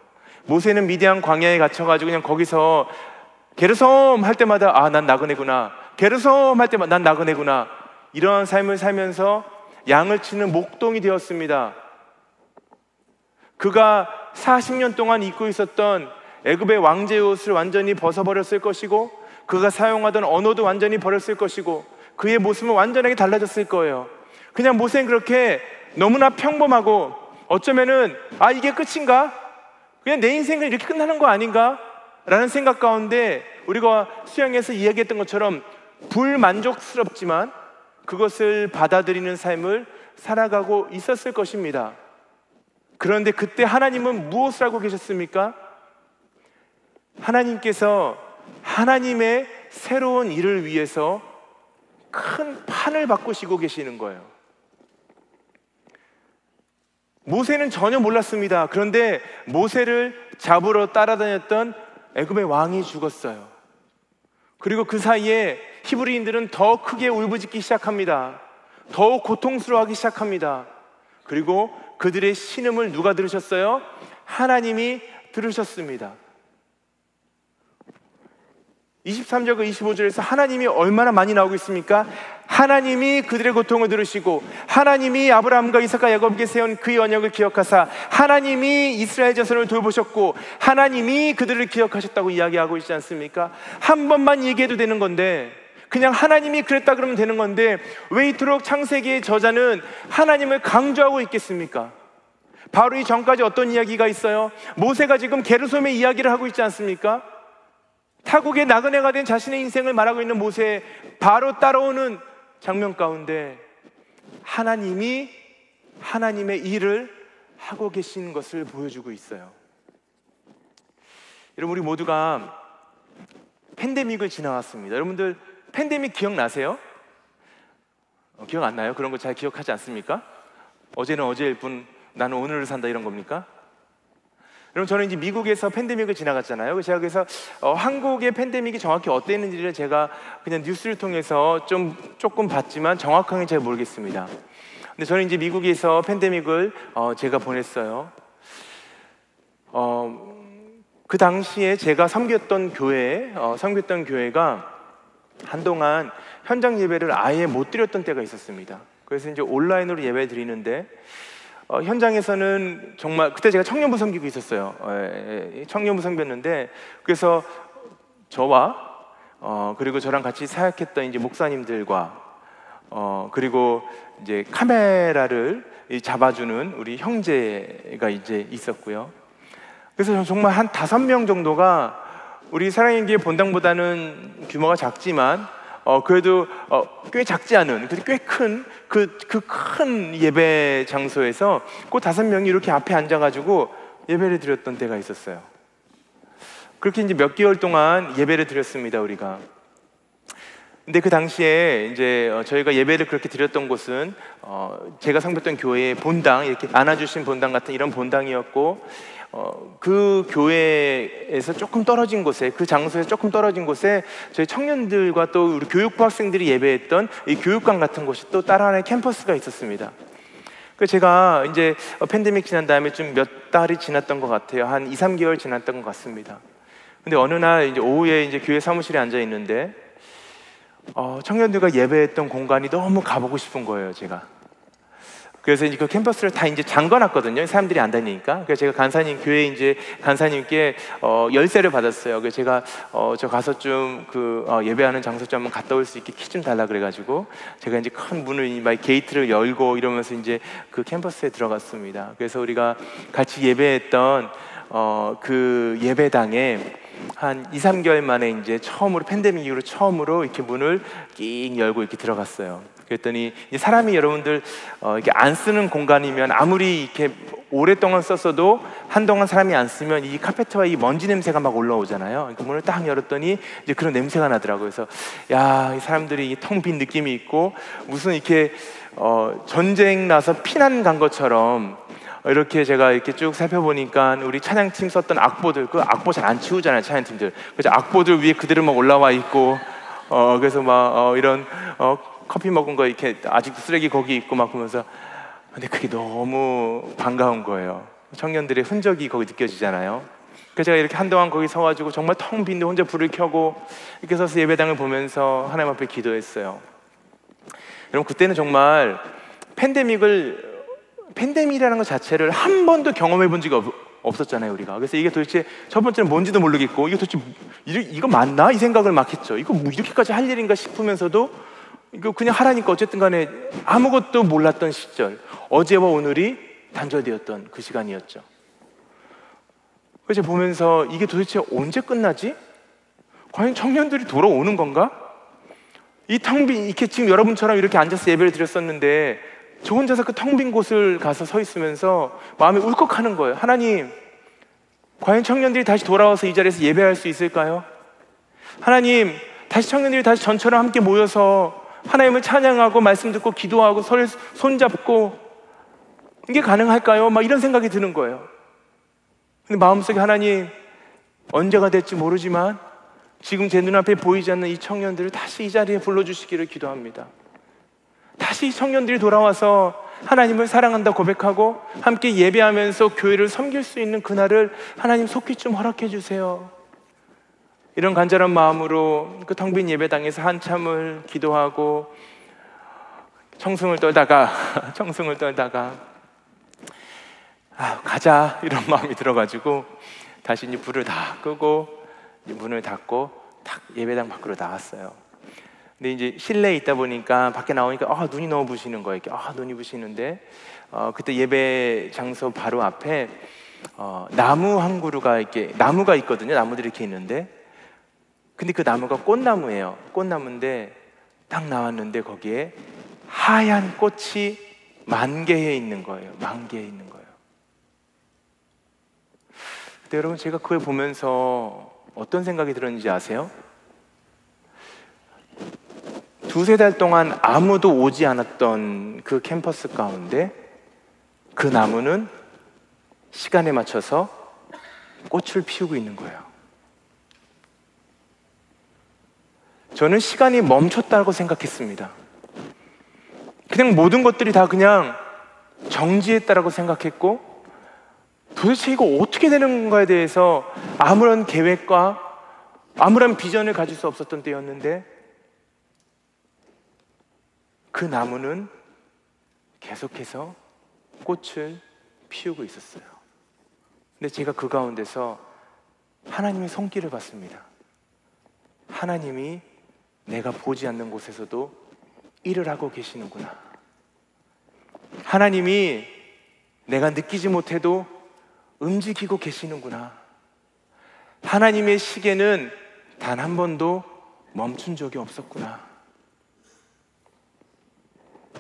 모세는 미디안 광야에 갇혀가지고 그냥 거기서 게르솜 할 때마다 난 나그네구나, 게르솜 할 때마다 난 나그네구나, 이러한 삶을 살면서 양을 치는 목동이 되었습니다. 그가 40년 동안 입고 있었던 애굽의 왕제의 옷을 완전히 벗어버렸을 것이고 그가 사용하던 언어도 완전히 버렸을 것이고 그의 모습은 완전하게 달라졌을 거예요. 그냥 모세는 그렇게 너무나 평범하고 어쩌면은 이게 끝인가? 그냥 내 인생은 이렇게 끝나는 거 아닌가? 라는 생각 가운데 우리가 수양에서 이야기했던 것처럼 불만족스럽지만 그것을 받아들이는 삶을 살아가고 있었을 것입니다. 그런데 그때 하나님은 무엇을 하고 계셨습니까? 하나님께서 하나님의 새로운 일을 위해서 큰 판을 바꾸시고 계시는 거예요. 모세는 전혀 몰랐습니다. 그런데 모세를 잡으러 따라다녔던 애굽의 왕이 죽었어요. 그리고 그 사이에 히브리인들은 더 크게 울부짖기 시작합니다. 더욱 고통스러워하기 시작합니다. 그리고 그들의 신음을 누가 들으셨어요? 하나님이 들으셨습니다. 23절과 25절에서 하나님이 얼마나 많이 나오고 있습니까? 하나님이 그들의 고통을 들으시고, 하나님이 아브라함과 이삭과 야곱에게 세운 그 언약을 기억하사, 하나님이 이스라엘 자손을 돌보셨고, 하나님이 그들을 기억하셨다고 이야기하고 있지 않습니까? 한 번만 얘기해도 되는 건데, 그냥 하나님이 그랬다 그러면 되는 건데, 왜 이토록 창세기의 저자는 하나님을 강조하고 있겠습니까? 바로 이 전까지 어떤 이야기가 있어요? 모세가 지금 게르솜의 이야기를 하고 있지 않습니까? 타국의 나그네가 된 자신의 인생을 말하고 있는 모세, 바로 따라오는 장면 가운데 하나님이 하나님의 일을 하고 계신 것을 보여주고 있어요. 여러분, 우리 모두가 팬데믹을 지나왔습니다. 여러분들 팬데믹 기억나세요? 기억 안 나요? 그런 거 잘 기억하지 않습니까? 어제는 어제일 뿐 나는 오늘을 산다, 이런 겁니까? 여러분, 저는 이제 미국에서 팬데믹을 지나갔잖아요. 제가 그래서 한국의 팬데믹이 정확히 어땠는지를 제가 그냥 뉴스를 통해서 조금 봤지만 정확하게 잘 모르겠습니다. 근데 저는 이제 미국에서 팬데믹을 제가 보냈어요. 그 당시에 제가 섬겼던 교회가 한동안 현장 예배를 아예 못 드렸던 때가 있었습니다. 그래서 이제 온라인으로 예배 드리는데, 현장에서는 정말, 그때 제가 청년부 섬기고 있었어요. 청년부 섬겼는데, 그래서 저와 그리고 저랑 같이 사역했던 이제 목사님들과 그리고 이제 카메라를 잡아주는 우리 형제가 이제 있었고요. 그래서 정말 한 5명 정도가 우리 사랑의 교회 본당보다는 규모가 작지만 그래도 꽤 작지 않은, 꽤 큰 큰 예배 장소에서 그 5명이 이렇게 앞에 앉아가지고 예배를 드렸던 때가 있었어요. 그렇게 이제 몇 개월 동안 예배를 드렸습니다, 우리가. 근데 그 당시에 이제 저희가 예배를 그렇게 드렸던 곳은 제가 섬겼던 교회의 본당, 이렇게 안아주신 본당 같은 이런 본당이었고, 그 교회에서 조금 떨어진 곳에, 그 장소에서 조금 떨어진 곳에 저희 청년들과 또 우리 교육부 학생들이 예배했던 이 교육관 같은 곳이 또 따로 하나의 캠퍼스가 있었습니다. 그래서 제가 이제 팬데믹 지난 다음에 좀 몇 달이 지났던 것 같아요. 한 2, 3개월 지났던 것 같습니다. 근데 어느 날 이제 오후에 이제 교회 사무실에 앉아 있는데 청년들과 예배했던 공간이 너무 가보고 싶은 거예요, 제가. 그래서 이제 그 캠퍼스를 다 이제 잠궈놨거든요. 사람들이 안 다니니까. 그래서 제가 교회 이제 간사님께 열쇠를 받았어요. 그래서 제가 저 가서 좀 예배하는 장소 좀 한번 갔다 올 수 있게 키 좀 달라 그래가지고 제가 이제 큰 문을 막 게이트를 열고 이러면서 이제 그 캠퍼스에 들어갔습니다. 그래서 우리가 같이 예배했던 그 예배당에 한 2, 3개월 만에 이제 처음으로, 팬데믹 이후로 처음으로 이렇게 문을 끽 열고 이렇게 들어갔어요. 그랬더니 사람이, 여러분들 이렇게 안 쓰는 공간이면 아무리 이렇게 오랫동안 썼어도 한동안 사람이 안 쓰면 이 카페트와 이 먼지 냄새가 막 올라오잖아요. 그러니까 문을 딱 열었더니 이제 그런 냄새가 나더라고요. 그래서 야, 이 사람들이 텅 빈 느낌이 있고 무슨 이렇게 전쟁 나서 피난 간 것처럼, 이렇게 제가 이렇게 쭉 살펴보니까 우리 찬양팀 썼던 악보들, 그 악보 잘 안 치우잖아요, 찬양팀들. 그래서 악보들 위에 그대로 막 올라와 있고, 그래서 막 이런 커피 먹은 거 이렇게 아직도 쓰레기 거기 있고 막 그러면서, 근데 그게 너무 반가운 거예요. 청년들의 흔적이 거기 느껴지잖아요. 그래서 제가 이렇게 한동안 거기 서가지고 정말 텅 빈데 혼자 불을 켜고 이렇게 서서 예배당을 보면서 하나님 앞에 기도했어요. 여러분, 그때는 정말 팬데믹이라는 것 자체를 한 번도 경험해 본 적이 없었잖아요, 우리가. 그래서 이게 도대체 첫 번째는 뭔지도 모르겠고, 이게 도대체 이거 맞나? 이 생각을 막 했죠. 이거 뭐 이렇게까지 할 일인가 싶으면서도 이거 그냥 하라니까 어쨌든 간에 아무것도 몰랐던 시절, 어제와 오늘이 단절되었던 그 시간이었죠. 그래서 보면서 이게 도대체 언제 끝나지? 과연 청년들이 돌아오는 건가? 이 텅 빈, 이렇게 지금 여러분처럼 이렇게 앉아서 예배를 드렸었는데 저 혼자서 그 텅 빈 곳을 가서 서 있으면서 마음이 울컥하는 거예요. 하나님, 과연 청년들이 다시 돌아와서 이 자리에서 예배할 수 있을까요? 하나님, 다시 청년들이 다시 전처럼 함께 모여서 하나님을 찬양하고 말씀 듣고 기도하고 서로 손잡고 이게 가능할까요? 막 이런 생각이 드는 거예요. 근데 마음속에 하나님, 언제가 될지 모르지만 지금 제 눈앞에 보이지 않는 이 청년들을 다시 이 자리에 불러주시기를 기도합니다. 다시 이 청년들이 돌아와서 하나님을 사랑한다 고백하고 함께 예배하면서 교회를 섬길 수 있는 그날을 하나님 속히 좀 허락해 주세요. 이런 간절한 마음으로 그 텅 빈 예배당에서 한참을 기도하고 청승을 떨다가 가자 이런 마음이 들어가지고 다시 이제 불을 다 끄고 문을 닫고 딱 예배당 밖으로 나왔어요. 근데 이제 실내에 있다 보니까 밖에 나오니까 눈이 너무 부시는 거예요. 이렇게 눈이 부시는데 그때 예배 장소 바로 앞에 나무 한 그루가 이렇게 나무가 있거든요. 나무들이 이렇게 있는데 근데 그 나무가 꽃나무예요. 꽃나무인데 딱 나왔는데 거기에 하얀 꽃이 만개해 있는 거예요. 만개해 있는 거예요. 근데 여러분 제가 그걸 보면서 어떤 생각이 들었는지 아세요? 두세 달 동안 아무도 오지 않았던 그 캠퍼스 가운데 그 나무는 시간에 맞춰서 꽃을 피우고 있는 거예요. 저는 시간이 멈췄다고 생각했습니다. 그냥 모든 것들이 다 그냥 정지했다라고 생각했고 도대체 이거 어떻게 되는 건가에 대해서 아무런 계획과 아무런 비전을 가질 수 없었던 때였는데 그 나무는 계속해서 꽃을 피우고 있었어요. 근데 제가 그 가운데서 하나님의 손길을 봤습니다. 하나님이 내가 보지 않는 곳에서도 일을 하고 계시는구나. 하나님이 내가 느끼지 못해도 움직이고 계시는구나. 하나님의 시계는 단 한 번도 멈춘 적이 없었구나.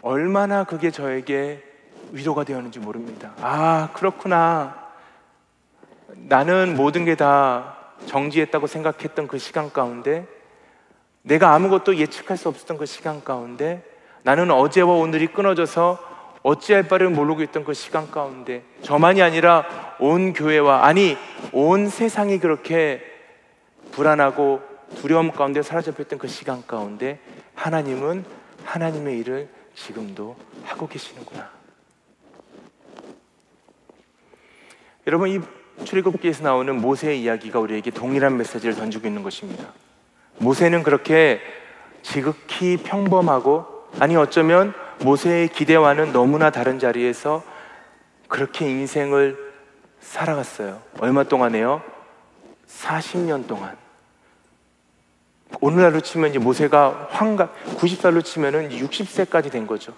얼마나 그게 저에게 위로가 되었는지 모릅니다. 그렇구나. 나는 모든 게 다 정지했다고 생각했던 그 시간 가운데 내가 아무것도 예측할 수 없었던 그 시간 가운데 나는 어제와 오늘이 끊어져서 어찌할 바를 모르고 있던 그 시간 가운데 저만이 아니라 온 교회와 온 세상이 그렇게 불안하고 두려움 가운데 사로잡혔던 그 시간 가운데 하나님은 하나님의 일을 지금도 하고 계시는구나. 여러분 이 출애굽기에서 나오는 모세의 이야기가 우리에게 동일한 메시지를 던지고 있는 것입니다. 모세는 그렇게 지극히 평범하고 어쩌면 모세의 기대와는 너무나 다른 자리에서 그렇게 인생을 살아갔어요. 얼마 동안에요? 40년 동안. 오늘날로 치면 이제 모세가 90살로 치면은 60세까지 된 거죠.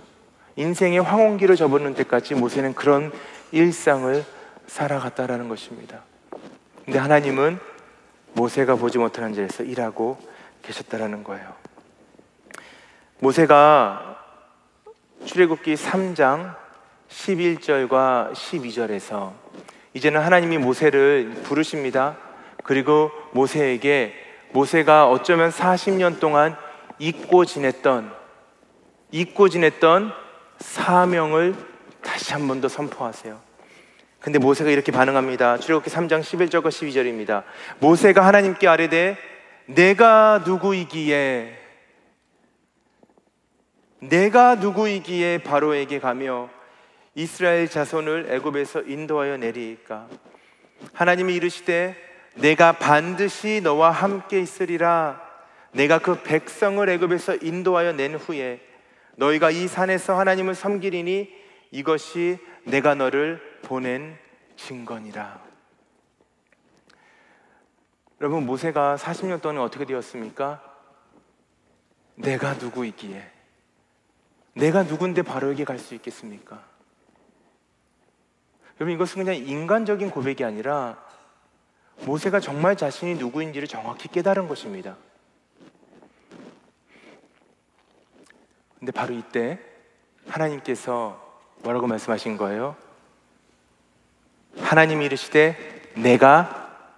인생의 황혼기를 접었는 때까지 모세는 그런 일상을 살아갔다라는 것입니다. 근데 하나님은 모세가 보지 못하는 자리에서 일하고 계셨다라는 거예요. 모세가 출애굽기 3장 11절과 12절에서 이제는 하나님이 모세를 부르십니다. 그리고 모세가 어쩌면 40년 동안 잊고 지냈던 사명을 다시 한 번 더 선포하세요. 근데 모세가 이렇게 반응합니다. 출애굽기 3장 11절과 12절입니다. 모세가 하나님께 아뢰되 내가 누구이기에 바로에게 가며 이스라엘 자손을 애굽에서 인도하여 내리이까. 하나님이 이르시되 내가 반드시 너와 함께 있으리라. 내가 그 백성을 애굽에서 인도하여 낸 후에 너희가 이 산에서 하나님을 섬기리니 이것이 내가 너를 보낸 증거니라. 여러분 모세가 40년 동안 어떻게 되었습니까? 내가 누구이기에 내가 누군데 바로에게 갈 수 있겠습니까? 여러분 이것은 그냥 인간적인 고백이 아니라 모세가 정말 자신이 누구인지를 정확히 깨달은 것입니다. 근데 바로 이때 하나님께서 뭐라고 말씀하신 거예요? 하나님이 이르시되 내가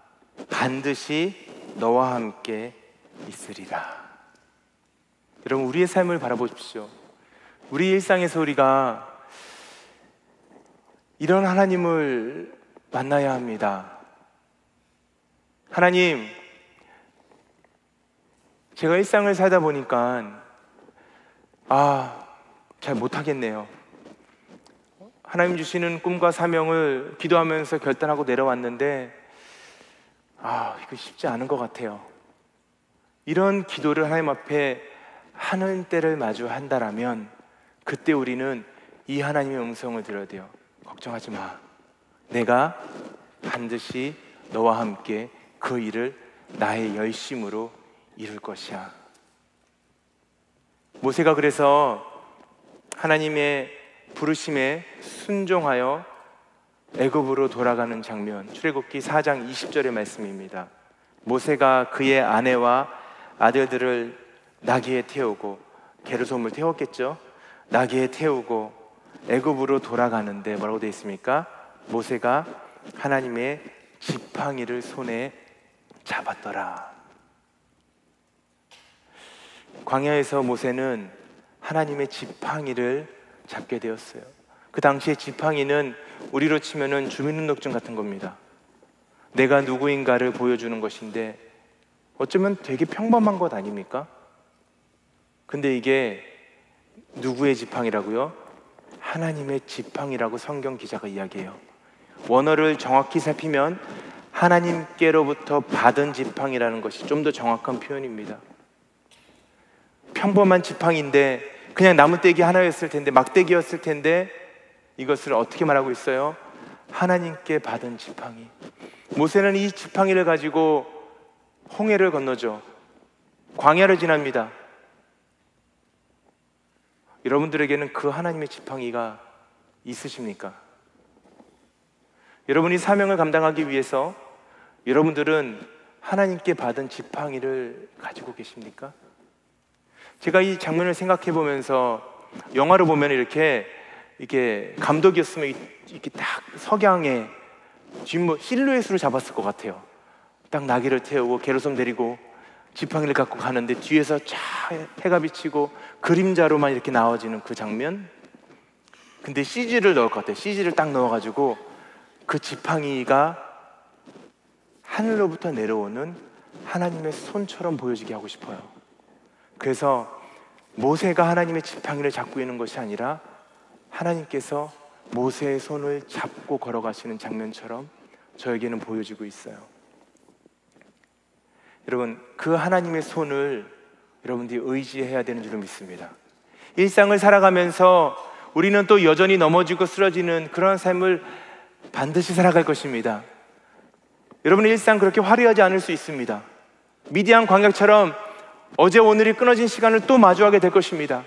반드시 너와 함께 있으리라. 여러분, 우리의 삶을 바라보십시오. 우리 일상에서 우리가 이런 하나님을 만나야 합니다. 하나님, 제가 일상을 살다 보니까 잘 못하겠네요. 하나님 주시는 꿈과 사명을 기도하면서 결단하고 내려왔는데 이거 쉽지 않은 것 같아요. 이런 기도를 하나님 앞에 하는 때를 마주한다라면 그때 우리는 이 하나님의 음성을 들어야 돼요. 걱정하지 마. 내가 반드시 너와 함께 그 일을 나의 열심으로 이룰 것이야. 모세가 그래서 하나님의 부르심에 순종하여 애굽으로 돌아가는 장면, 출애굽기 4장 20절의 말씀입니다. 모세가 그의 아내와 아들들을 나귀에 태우고, 게르솜을 태웠겠죠. 나귀에 태우고 애굽으로 돌아가는데 뭐라고 되어 있습니까? 모세가 하나님의 지팡이를 손에 잡았더라. 광야에서 모세는 하나님의 지팡이를 잡게 되었어요. 그 당시에 지팡이는 우리로 치면은 주민등록증 같은 겁니다. 내가 누구인가를 보여주는 것인데 어쩌면 되게 평범한 것 아닙니까? 근데 이게 누구의 지팡이라고요? 하나님의 지팡이라고 성경 기자가 이야기해요. 원어를 정확히 살피면 하나님께로부터 받은 지팡이라는 것이 좀 더 정확한 표현입니다. 평범한 지팡이인데 그냥 나무떼기 하나였을 텐데, 막대기였을 텐데 이것을 어떻게 말하고 있어요? 하나님께 받은 지팡이. 모세는 이 지팡이를 가지고 홍해를 건너죠. 광야를 지납니다. 여러분들에게는 그 하나님의 지팡이가 있으십니까? 여러분이 사명을 감당하기 위해서 여러분들은 하나님께 받은 지팡이를 가지고 계십니까? 제가 이 장면을 생각해 보면서, 영화를 보면 이렇게 감독이었으면 이렇게 딱 석양에 뒷모 실루엣으로 잡았을 것 같아요. 딱 나귀를 태우고 게르솜 데리고 지팡이를 갖고 가는데 뒤에서 쫙 해가 비치고 그림자로만 이렇게 나와지는 그 장면. 근데 CG를 넣을 것 같아요. CG를 딱 넣어가지고 그 지팡이가 하늘로부터 내려오는 하나님의 손처럼 보여지게 하고 싶어요. 그래서 모세가 하나님의 지팡이를 잡고 있는 것이 아니라 하나님께서 모세의 손을 잡고 걸어가시는 장면처럼 저에게는 보여지고 있어요. 여러분, 그 하나님의 손을 여러분들이 의지해야 되는 줄 믿습니다. 일상을 살아가면서 우리는 또 여전히 넘어지고 쓰러지는 그런 삶을 반드시 살아갈 것입니다. 여러분의 일상 그렇게 화려하지 않을 수 있습니다. 미디안 광야처럼 어제 오늘이 끊어진 시간을 또 마주하게 될 것입니다.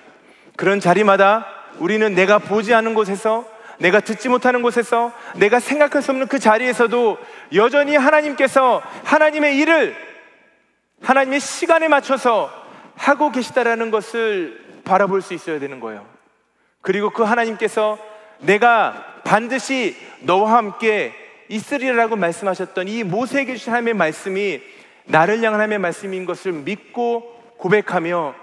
그런 자리마다 우리는 내가 보지 않은 곳에서, 내가 듣지 못하는 곳에서, 내가 생각할 수 없는 그 자리에서도 여전히 하나님께서 하나님의 일을 하나님의 시간에 맞춰서 하고 계시다라는 것을 바라볼 수 있어야 되는 거예요. 그리고 그 하나님께서 내가 반드시 너와 함께 있으리라고 말씀하셨던 이 모세에게 주신 하나님의 말씀이 나를 향한 하나님의 말씀인 것을 믿고 고백하며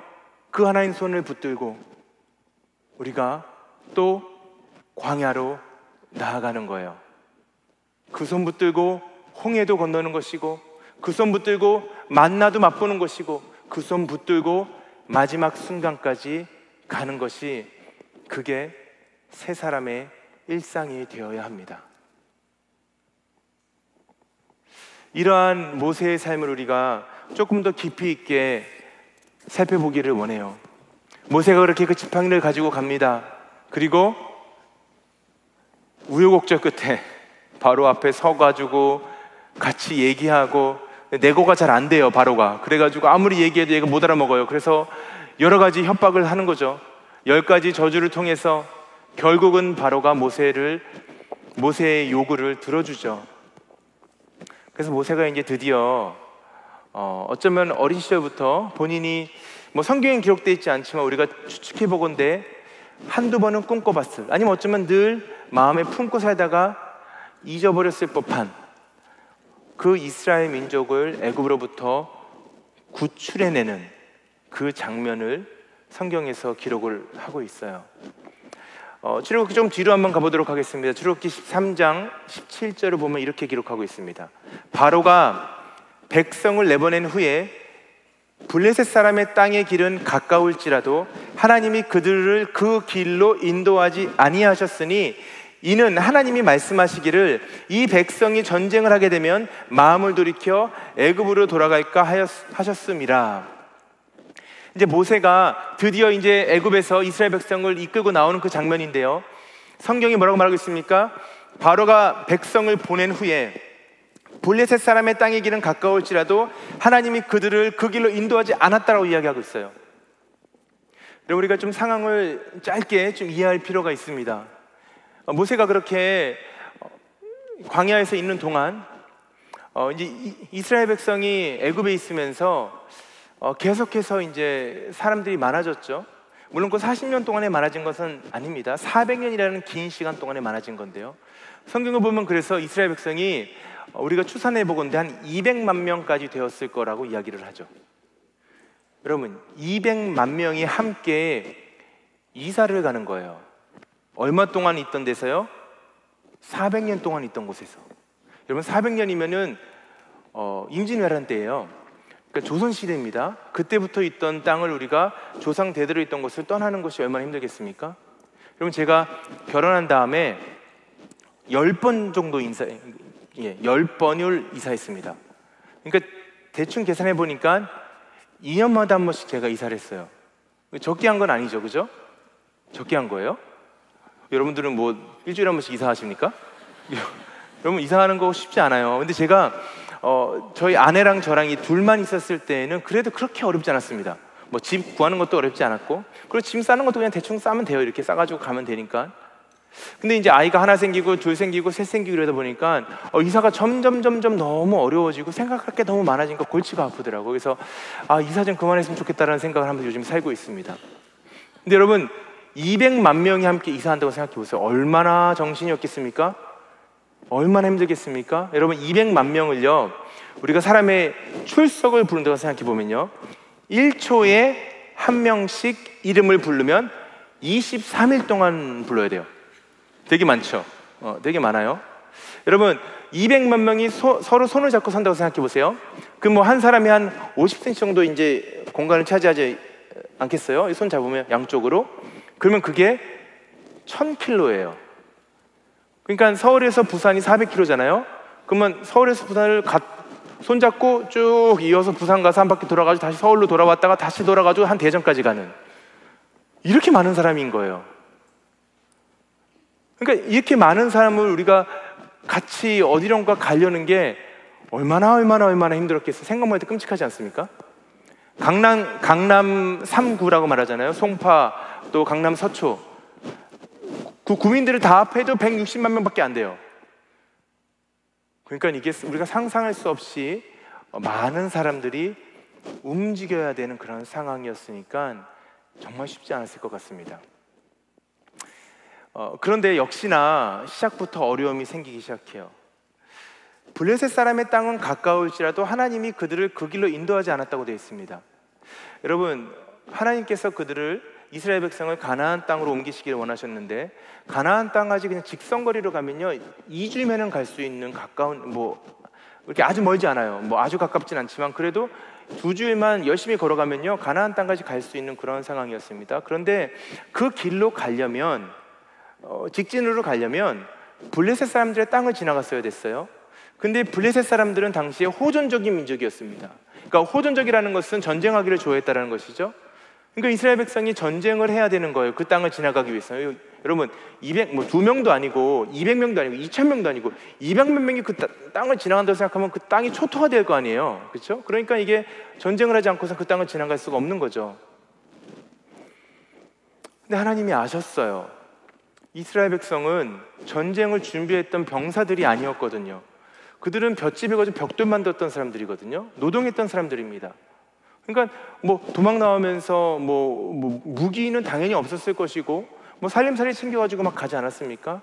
그 하나님 손을 붙들고 우리가 또 광야로 나아가는 거예요. 그 손 붙들고 홍해도 건너는 것이고, 그 손 붙들고 만나도 맛보는 것이고, 그 손 붙들고 마지막 순간까지 가는 것이, 그게 세 사람의 일상이 되어야 합니다. 이러한 모세의 삶을 우리가 조금 더 깊이 있게 살펴보기를 원해요. 모세가 그렇게 그 지팡이를 가지고 갑니다. 그리고 우여곡절 끝에 바로 앞에 서가지고 같이 얘기하고, 내고가 잘 안 돼요, 바로가. 그래가지고 아무리 얘기해도 얘가 못 알아먹어요. 그래서 여러 가지 협박을 하는 거죠. 10가지 저주를 통해서 결국은 바로가 모세의 요구를 들어주죠. 그래서 모세가 이제 드디어 어쩌면 어린 시절부터 본인이 뭐 성경에 기록되어 있지 않지만 우리가 추측해 보건대 한두 번은 꿈꿔봤을, 아니면 어쩌면 늘 마음에 품고 살다가 잊어버렸을 법한 그 이스라엘 민족을 애굽으로부터 구출해내는 그 장면을 성경에서 기록을 하고 있어요. 출애굽기 좀 뒤로 한번 가보도록 하겠습니다. 출애굽기 13장 17절을 보면 이렇게 기록하고 있습니다. 바로가 백성을 내보낸 후에 블레셋 사람의 땅의 길은 가까울지라도 하나님이 그들을 그 길로 인도하지 아니하셨으니 이는 하나님이 말씀하시기를 이 백성이 전쟁을 하게 되면 마음을 돌이켜 애굽으로 돌아갈까 하셨음이라. 이제 모세가 드디어 이제 애굽에서 이스라엘 백성을 이끌고 나오는 그 장면인데요, 성경이 뭐라고 말하고 있습니까? 바로가 백성을 보낸 후에 블레셋 사람의 땅의 길은 가까울지라도 하나님이 그들을 그 길로 인도하지 않았다라고 이야기하고 있어요. 우리가 좀 상황을 짧게 좀 이해할 필요가 있습니다. 모세가 그렇게 광야에서 있는 동안 이제 이스라엘 백성이 애굽에 있으면서 계속해서 이제 사람들이 많아졌죠. 물론 그 40년 동안에 많아진 것은 아닙니다. 400년이라는 긴 시간 동안에 많아진 건데요, 성경을 보면 그래서 이스라엘 백성이 우리가 추산해 보건대 한 200만 명까지 되었을 거라고 이야기를 하죠. 여러분, 200만 명이 함께 이사를 가는 거예요. 얼마 동안 있던 데서요? 400년 동안 있던 곳에서. 여러분, 400년이면은 임진왜란 때예요. 그러니까 조선시대입니다. 그때부터 있던 땅을 우리가 조상 대대로 있던 곳을 떠나는 것이 얼마나 힘들겠습니까? 여러분, 제가 결혼한 다음에 10번 정도 10번을 이사했습니다. 그러니까 대충 계산해 보니까 2년마다 한 번씩 제가 이사를 했어요. 적게 한 건 아니죠, 그죠? 적게 한 거예요? 여러분들은 뭐 일주일에 한 번씩 이사하십니까? 여러분, 이사하는 거 쉽지 않아요. 근데 제가 저희 아내랑 저랑 이 둘만 있었을 때는 그래도 그렇게 어렵지 않았습니다. 뭐 집 구하는 것도 어렵지 않았고, 그리고 짐 싸는 것도 그냥 대충 싸면 돼요. 이렇게 싸가지고 가면 되니까. 근데 이제 아이가 하나 생기고 둘 생기고 셋 생기고 이러다 보니까 이사가 점점 너무 어려워지고 생각할 게 너무 많아지니까 골치가 아프더라고요. 그래서 이사 좀 그만했으면 좋겠다라는 생각을 하면서 요즘 살고 있습니다. 근데 여러분, 200만 명이 함께 이사한다고 생각해 보세요. 얼마나 정신이 없겠습니까? 얼마나 힘들겠습니까? 여러분, 200만 명을요, 우리가 사람의 출석을 부른다고 생각해 보면요, 1초에 한 명씩 이름을 부르면 23일 동안 불러야 돼요. 되게 많죠? 되게 많아요. 여러분, 200만 명이 서로 손을 잡고 산다고 생각해 보세요. 그럼 뭐 한 사람이 한 50cm 정도 이제 공간을 차지하지 않겠어요? 손 잡으면 양쪽으로. 그러면 그게 1000km예요. 그러니까 서울에서 부산이 400km잖아요. 그러면 서울에서 부산을 손잡고 쭉 이어서 부산 가서 한 바퀴 돌아가지고 다시 서울로 돌아왔다가 다시 돌아가지고 한 대전까지 가는, 이렇게 많은 사람인 거예요. 그러니까 이렇게 많은 사람을 우리가 같이 어디론가 가려는 게 얼마나 힘들었겠어요. 생각만 해도 끔찍하지 않습니까? 강남 3구라고 말하잖아요. 송파, 또 강남 서초. 그 구민들을 다 합해도 160만 명밖에 안 돼요. 그러니까 이게 우리가 상상할 수 없이 많은 사람들이 움직여야 되는 그런 상황이었으니까 정말 쉽지 않았을 것 같습니다. 그런데 역시나 시작부터 어려움이 생기기 시작해요. 블레셋 사람의 땅은 가까울지라도 하나님이 그들을 그 길로 인도하지 않았다고 되어 있습니다. 여러분, 하나님께서 이스라엘 백성을 가나안 땅으로 옮기시기를 원하셨는데, 가나안 땅까지 그냥 직선거리로 가면요 2주면은 갈 수 있는 가까운, 뭐 이렇게 아주 멀지 않아요. 뭐 아주 가깝진 않지만 그래도 2주일만 열심히 걸어가면요 가나안 땅까지 갈 수 있는 그런 상황이었습니다. 그런데 그 길로 가려면, 직진으로 가려면 블레셋 사람들의 땅을 지나갔어야 됐어요. 근데 블레셋 사람들은 당시에 호전적인 민족이었습니다. 그러니까 호전적이라는 것은 전쟁하기를 좋아했다는 것이죠. 그러니까 이스라엘 백성이 전쟁을 해야 되는 거예요. 그 땅을 지나가기 위해서. 여러분, 2명도 아니고 200명도 아니고 2000명도 아니고 200만 명이 그 땅을 지나간다고 생각하면 그 땅이 초토화 될 거 아니에요. 그렇죠? 그러니까 이게 전쟁을 하지 않고서 그 땅을 지나갈 수가 없는 거죠. 근데 하나님이 아셨어요. 이스라엘 백성은 전쟁을 준비했던 병사들이 아니었거든요. 그들은 볏집에 가서 벽돌 만들었던 사람들이거든요. 노동했던 사람들입니다. 그러니까 뭐 도망 나오면서 뭐 무기는 당연히 없었을 것이고 뭐 살림살이 챙겨가지고 막 가지 않았습니까?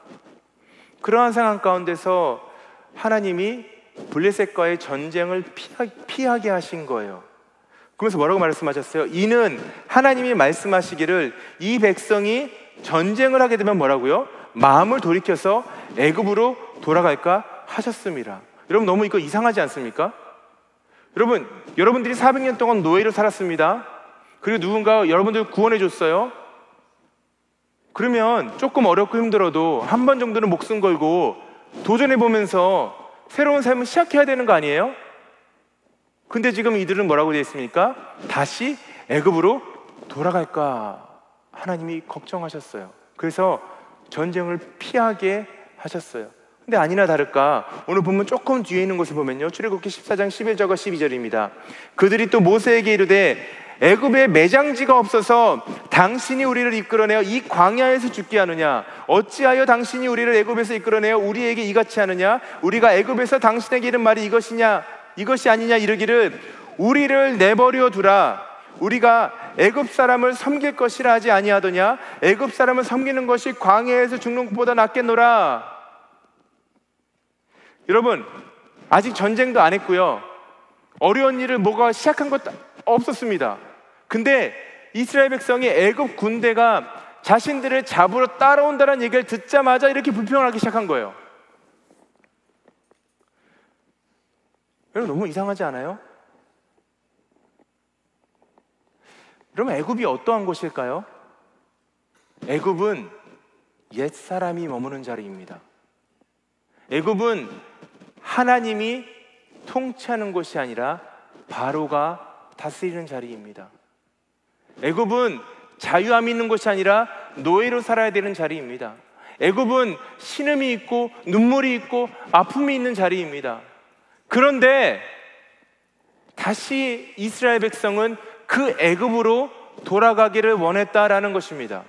그러한 상황 가운데서 하나님이 블레셋과의 전쟁을 피하게 하신 거예요. 그러면서 뭐라고 말씀하셨어요? 이는 하나님이 말씀하시기를 이 백성이 전쟁을 하게 되면 뭐라고요? 마음을 돌이켜서 애굽으로 돌아갈까 하셨습니다. 여러분 너무 이거 이상하지 않습니까? 여러분들이 400년 동안 노예로 살았습니다. 그리고 누군가 여러분들 구원해 줬어요. 그러면 조금 어렵고 힘들어도 한 번 정도는 목숨 걸고 도전해 보면서 새로운 삶을 시작해야 되는 거 아니에요? 근데 지금 이들은 뭐라고 되어 있습니까? 다시 애굽으로 돌아갈까 하나님이 걱정하셨어요. 그래서 전쟁을 피하게 하셨어요. 근데 아니나 다를까 오늘 보면 조금 뒤에 있는 것을 보면요, 출애굽기 14장 11절과 12절입니다. 그들이 또 모세에게 이르되 애굽에 매장지가 없어서 당신이 우리를 이끌어내어 이 광야에서 죽게 하느냐? 어찌하여 당신이 우리를 애굽에서 이끌어내어 우리에게 이같이 하느냐? 우리가 애굽에서 당신에게 이른 말이 이것이 아니냐 이르기를 우리를 내버려 두라. 우리가 애굽 사람을 섬길 것이라 하지 아니하더냐? 애굽 사람을 섬기는 것이 광야에서 죽는 것보다 낫겠노라. 여러분 아직 전쟁도 안 했고요, 어려운 일을 뭐가 시작한 것도 없었습니다. 근데 이스라엘 백성이 애굽 군대가 자신들을 잡으러 따라온다는 얘기를 듣자마자 이렇게 불평하기 시작한 거예요. 여러분 너무 이상하지 않아요? 그러면 애굽이 어떠한 곳일까요? 애굽은 옛사람이 머무는 자리입니다. 애굽은 하나님이 통치하는 곳이 아니라 바로가 다스리는 자리입니다. 애굽은 자유함이 있는 곳이 아니라 노예로 살아야 되는 자리입니다. 애굽은 신음이 있고 눈물이 있고 아픔이 있는 자리입니다. 그런데 다시 이스라엘 백성은 그 애굽으로 돌아가기를 원했다라는 것입니다.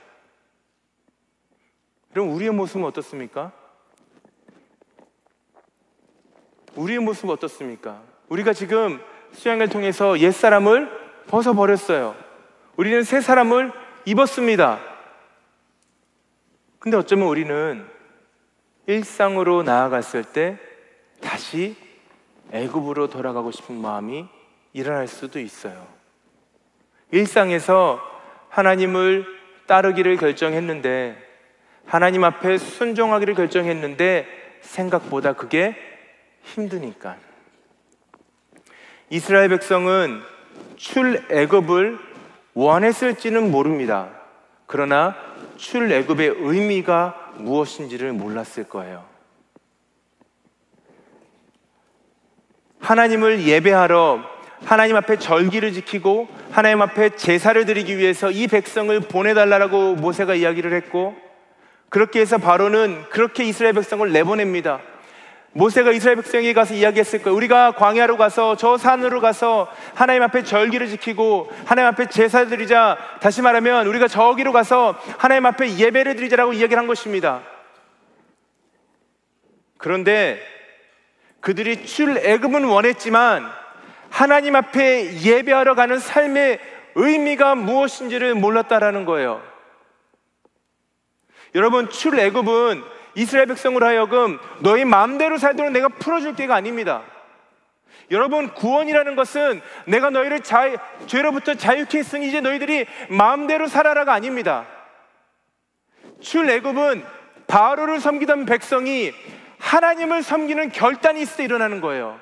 그럼 우리의 모습은 어떻습니까? 우리의 모습은 어떻습니까? 우리가 지금 수양을 통해서 옛사람을 벗어버렸어요. 우리는 새 사람을 입었습니다. 근데 어쩌면 우리는 일상으로 나아갔을 때 다시 애굽으로 돌아가고 싶은 마음이 일어날 수도 있어요. 일상에서 하나님을 따르기를 결정했는데, 하나님 앞에 순종하기를 결정했는데 생각보다 그게 힘드니까. 이스라엘 백성은 출애굽을 원했을지는 모릅니다. 그러나 출애굽의 의미가 무엇인지를 몰랐을 거예요. 하나님을 예배하러 하나님 앞에 절기를 지키고 하나님 앞에 제사를 드리기 위해서 이 백성을 보내달라고 모세가 이야기를 했고, 그렇게 해서 바로는 그렇게 이스라엘 백성을 내보냅니다. 모세가 이스라엘 백성에게 가서 이야기했을 거예요. 우리가 광야로 가서 저 산으로 가서 하나님 앞에 절기를 지키고 하나님 앞에 제사를 드리자, 다시 말하면 우리가 저기로 가서 하나님 앞에 예배를 드리자라고 이야기를 한 것입니다. 그런데 그들이 출애굽은 원했지만 하나님 앞에 예배하러 가는 삶의 의미가 무엇인지를 몰랐다라는 거예요. 여러분, 출애굽은 이스라엘 백성으로 하여금 너희 마음대로 살도록 내가 풀어줄 게가 아닙니다. 여러분, 구원이라는 것은 내가 너희를 죄로부터 자유케 했으니 이제 너희들이 마음대로 살아라가 아닙니다. 출애굽은 바로를 섬기던 백성이 하나님을 섬기는 결단이 있을 때 일어나는 거예요.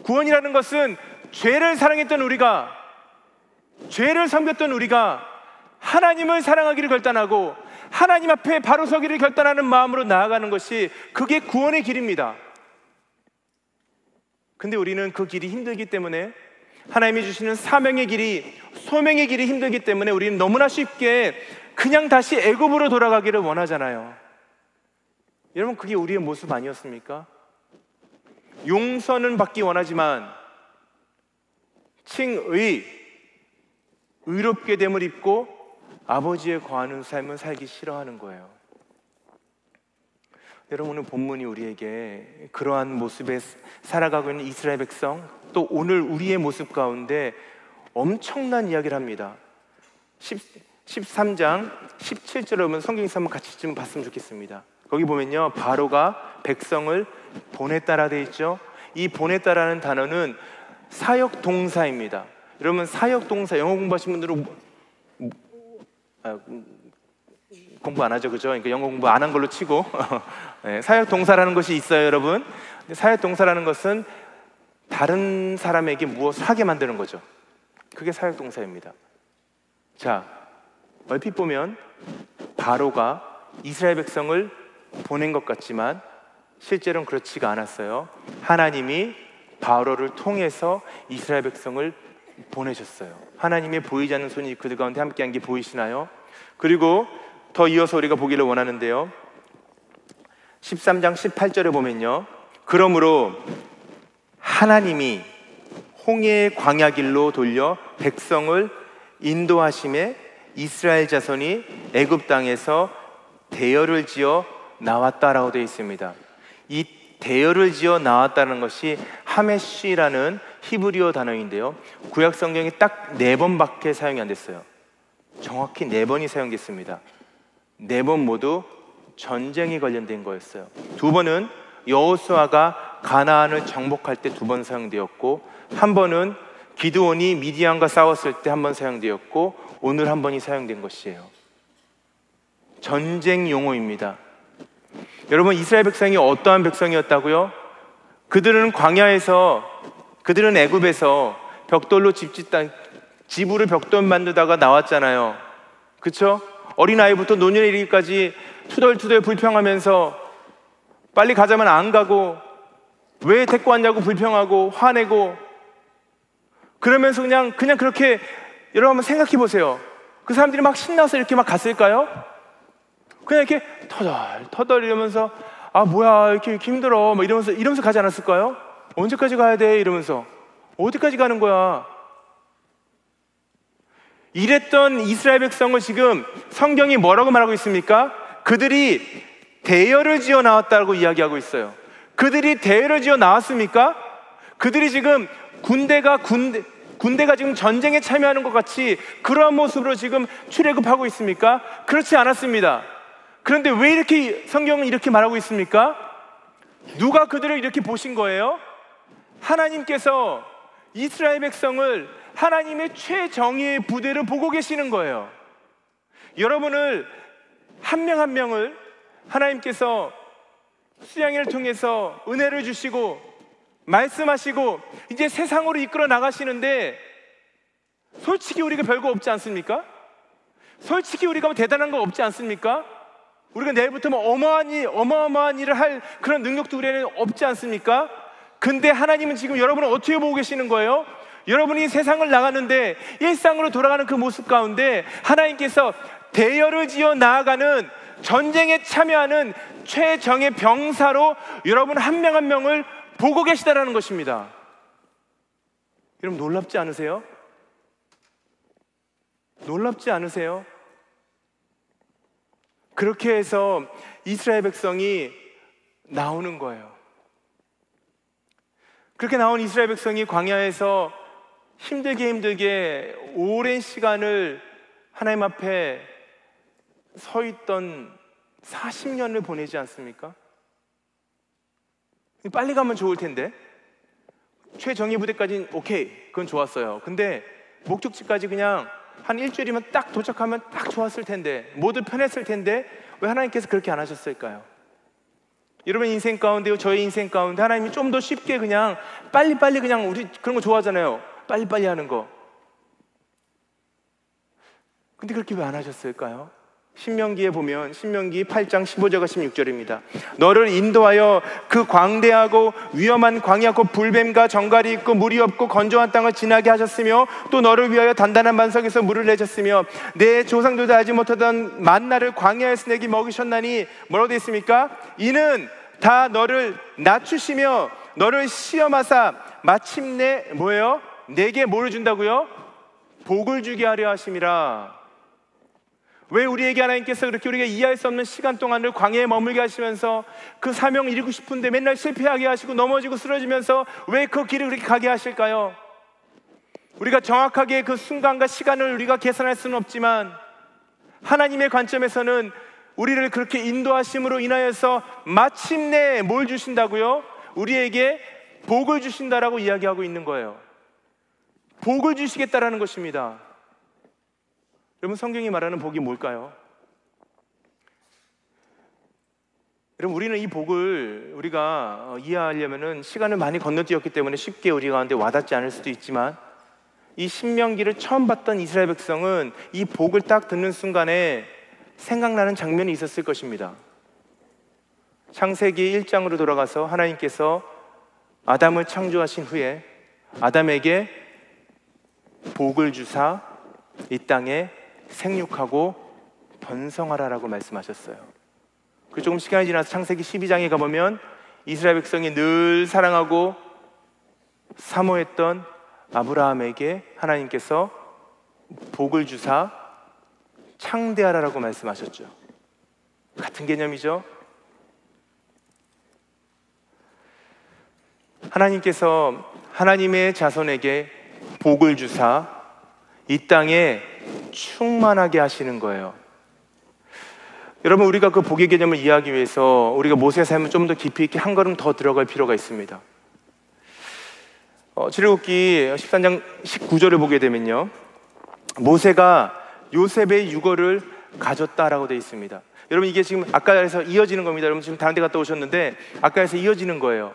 구원이라는 것은 죄를 사랑했던 우리가, 죄를 섬겼던 우리가 하나님을 사랑하기를 결단하고 하나님 앞에 바로 서기를 결단하는 마음으로 나아가는 것이, 그게 구원의 길입니다. 근데 우리는 그 길이 힘들기 때문에, 하나님이 주시는 사명의 길이, 소명의 길이 힘들기 때문에 우리는 너무나 쉽게 그냥 다시 애굽으로 돌아가기를 원하잖아요. 여러분, 그게 우리의 모습 아니었습니까? 용서는 받기 원하지만 의롭게 됨을 입고 아버지의 거하는 삶을 살기 싫어하는 거예요. 여러분, 오늘 본문이 우리에게 그러한 모습에 살아가고 있는 이스라엘 백성, 또 오늘 우리의 모습 가운데 엄청난 이야기를 합니다. 13장 17절에 보면 성경에서 한번 같이 좀 봤으면 좋겠습니다. 거기 보면요, 바로가 백성을 보냈다라 되어 있죠. 이 보냈다라는 단어는 사역 동사입니다. 여러분, 사역 동사 영어 공부하신 분들은 공부 안 하죠, 그죠? 그러니까 영어 공부 안 한 걸로 치고 네, 사역 동사라는 것이 있어요, 여러분. 사역 동사라는 것은 다른 사람에게 무엇을 하게 만드는 거죠. 그게 사역 동사입니다. 자, 얼핏 보면 바로가 이스라엘 백성을 보낸 것 같지만 실제로는 그렇지가 않았어요. 하나님이 바로를 통해서 이스라엘 백성을 보내셨어요. 하나님의 보이지 않는 손이 그들 가운데 함께한 게 보이시나요? 그리고 더 이어서 우리가 보기를 원하는데요, 13장 18절에 보면요, 그러므로 하나님이 홍해의 광야길로 돌려 백성을 인도하심에 이스라엘 자손이 애굽 땅에서 대열을 지어 나왔다라고 되어 있습니다. 이 대열을 지어 나왔다는 것이 하메시라는 히브리어 단어인데요, 구약 성경에 딱 4번밖에 사용이 안 됐어요. 정확히 4번이 사용됐습니다. 4번 모두 전쟁이 관련된 거였어요. 2번은 여호수아가 가나안을 정복할 때 2번 사용되었고, 1번은 기드온이 미디안과 싸웠을 때 1번 사용되었고, 오늘 1번이 사용된 것이에요. 전쟁 용어입니다. 여러분, 이스라엘 백성이 어떠한 백성이었다고요? 그들은 광야에서, 그들은 애굽에서 벽돌로 집으로 벽돌 만들다가 나왔잖아요. 그쵸? 어린아이부터 노년에 이르기까지 투덜투덜 불평하면서 빨리 가자면 안 가고, 왜 데리고 왔냐고 불평하고 화내고, 그러면서 그냥 그렇게, 여러분 한번 생각해 보세요. 그 사람들이 막 신나서 이렇게 막 갔을까요? 그냥 이렇게 터덜 이러면서, 아 뭐야 이렇게 힘들어 막 이러면서 가지 않았을까요? 언제까지 가야 돼? 이러면서 어디까지 가는 거야? 이랬던 이스라엘 백성을 지금 성경이 뭐라고 말하고 있습니까? 그들이 대열을 지어 나왔다고 이야기하고 있어요. 그들이 대열을 지어 나왔습니까? 그들이 지금 군대가 지금 전쟁에 참여하는 것 같이 그러한 모습으로 지금 출애굽하고 있습니까? 그렇지 않았습니다. 그런데 왜 이렇게 성경은 이렇게 말하고 있습니까? 누가 그들을 이렇게 보신 거예요? 하나님께서 이스라엘 백성을 하나님의 최정의의 부대를 보고 계시는 거예요. 여러분을 한 명 한 명을 하나님께서 수양회를 통해서 은혜를 주시고 말씀하시고 이제 세상으로 이끌어 나가시는데, 솔직히 우리가 별거 없지 않습니까? 솔직히 우리가 뭐 대단한 거 없지 않습니까? 우리가 내일부터 뭐 어마어마한 일을 할 그런 능력도 우리에는 없지 않습니까? 근데 하나님은 지금 여러분을 어떻게 보고 계시는 거예요? 여러분이 세상을 나가는데 일상으로 돌아가는 그 모습 가운데 하나님께서 대열을 지어 나아가는, 전쟁에 참여하는 최정의 병사로 여러분 한 명 한 명을 보고 계시다라는 것입니다. 여러분 놀랍지 않으세요? 놀랍지 않으세요? 그렇게 해서 이스라엘 백성이 나오는 거예요. 그렇게 나온 이스라엘 백성이 광야에서 힘들게 오랜 시간을 하나님 앞에 서 있던 40년을 보내지 않습니까? 빨리 가면 좋을 텐데, 최정예 부대까지는 오케이, 그건 좋았어요. 근데 목적지까지 그냥 한 일주일이면 딱 도착하면 딱 좋았을 텐데, 모두 편했을 텐데 왜 하나님께서 그렇게 안 하셨을까요? 여러분 인생 가운데요, 저의 인생 가운데 하나님이 좀 더 쉽게 그냥 빨리빨리, 그냥 우리 그런 거 좋아하잖아요, 빨리빨리 하는 거. 근데 그렇게 왜 안 하셨을까요? 신명기에 보면 신명기 8장 15절과 16절입니다. 너를 인도하여 그 광대하고 위험한 광야 곧 불뱀과 정갈이 있고 물이 없고 건조한 땅을 지나게 하셨으며, 또 너를 위하여 단단한 반석에서 물을 내셨으며, 내 조상들도 알지 못하던 만나를 광야에서 내게 먹이셨나니, 뭐라고 되어 있습니까? 이는 다 너를 낮추시며 너를 시험하사 마침내 뭐예요? 내게 뭐를 준다고요? 복을 주게 하려 하심이라. 왜 우리에게 하나님께서 그렇게 우리가 이해할 수 없는 시간 동안을 광야에 머물게 하시면서 그 사명을 이루고 싶은데 맨날 실패하게 하시고 넘어지고 쓰러지면서 왜 그 길을 그렇게 가게 하실까요? 우리가 정확하게 그 순간과 시간을 우리가 계산할 수는 없지만 하나님의 관점에서는 우리를 그렇게 인도하심으로 인하여서 마침내 뭘 주신다고요? 우리에게 복을 주신다라고 이야기하고 있는 거예요. 복을 주시겠다라는 것입니다. 여러분, 성경이 말하는 복이 뭘까요? 여러분, 우리는 이 복을 우리가 이해하려면 시간을 많이 건너뛰었기 때문에 쉽게 우리 가운데 와닿지 않을 수도 있지만, 이 신명기를 처음 봤던 이스라엘 백성은 이 복을 딱 듣는 순간에 생각나는 장면이 있었을 것입니다. 창세기 1장으로 돌아가서 하나님께서 아담을 창조하신 후에 아담에게 복을 주사 이 땅에 생육하고 번성하라라고 말씀하셨어요. 그리고 조금 시간이 지나서 창세기 12장에 가보면 이스라엘 백성이 늘 사랑하고 사모했던 아브라함에게 하나님께서 복을 주사 창대하라라고 말씀하셨죠. 같은 개념이죠. 하나님께서 하나님의 자손에게 복을 주사 이 땅에 충만하게 하시는 거예요. 여러분, 우리가 그 복의 개념을 이해하기 위해서 우리가 모세의 삶을 좀 더 깊이 있게 한 걸음 더 들어갈 필요가 있습니다. 출애굽기 13장 19절을 보게 되면요, 모세가 요셉의 유고를 가졌다라고 되어 있습니다. 여러분, 이게 지금 아까에서 이어지는 겁니다. 여러분, 지금 다른 데 갔다 오셨는데 아까에서 이어지는 거예요.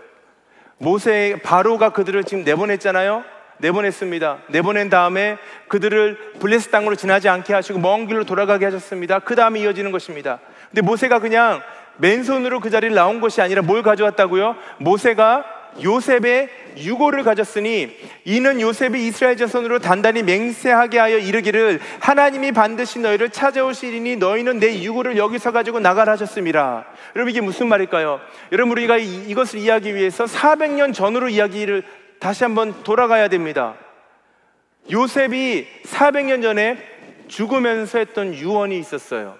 바로가 그들을 지금 내보냈잖아요. 내보냈습니다. 내보낸 다음에 그들을 블레스 땅으로 지나지 않게 하시고 먼 길로 돌아가게 하셨습니다. 그 다음에 이어지는 것입니다. 근데 모세가 그냥 맨손으로 그 자리를 나온 것이 아니라 뭘 가져왔다고요? 모세가 요셉의 유고를 가졌으니 이는 요셉이 이스라엘 자손으로 단단히 맹세하게 하여 이르기를 하나님이 반드시 너희를 찾아오시리니 너희는 내 유고를 여기서 가지고 나가라 하셨습니다. 여러분, 이게 무슨 말일까요? 여러분, 우리가 이것을 이해하기 위해서 400년 전으로 이야기를 다시 한번 돌아가야 됩니다. 요셉이 400년 전에 죽으면서 했던 유언이 있었어요.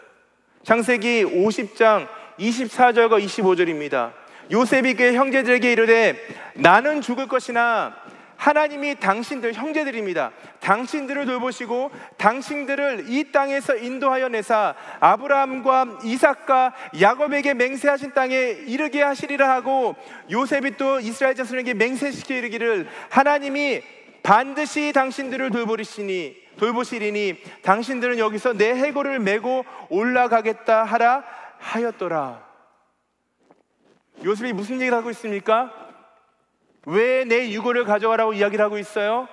창세기 50장 24절과 25절입니다. 요셉이 그의 형제들에게 이르되 나는 죽을 것이나 하나님이 당신들, 형제들입니다, 당신들을 돌보시고 당신들을 이 땅에서 인도하여 내사 아브라함과 이삭과 야곱에게 맹세하신 땅에 이르게 하시리라 하고, 요셉이 또 이스라엘 자손에게 맹세시켜 이르기를 하나님이 반드시 당신들을 돌보시리니 당신들은 여기서 내 해골을 메고 올라가겠다 하라 하였더라. 요셉이 무슨 얘기를 하고 있습니까? 왜 내 유고를 가져가라고 이야기를 하고 있어요?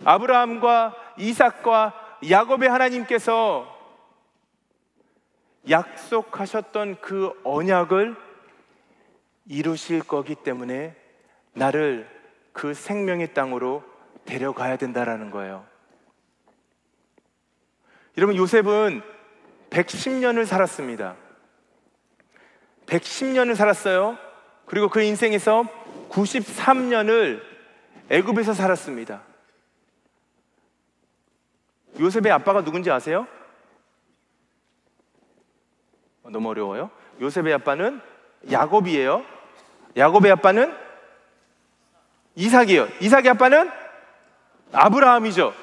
아브라함과 이삭과 야곱의 하나님께서 약속하셨던 그 언약을 이루실 거기 때문에 나를 그 생명의 땅으로 데려가야 된다라는 거예요. 여러분, 요셉은 110년을 살았습니다. 110년을 살았어요. 그리고 그 인생에서 93년을 애굽에서 살았습니다. 요셉의 아빠가 누군지 아세요? 너무 어려워요. 요셉의 아빠는 야곱이에요. 야곱의 아빠는 이삭이에요. 이삭의 아빠는 아브라함이죠.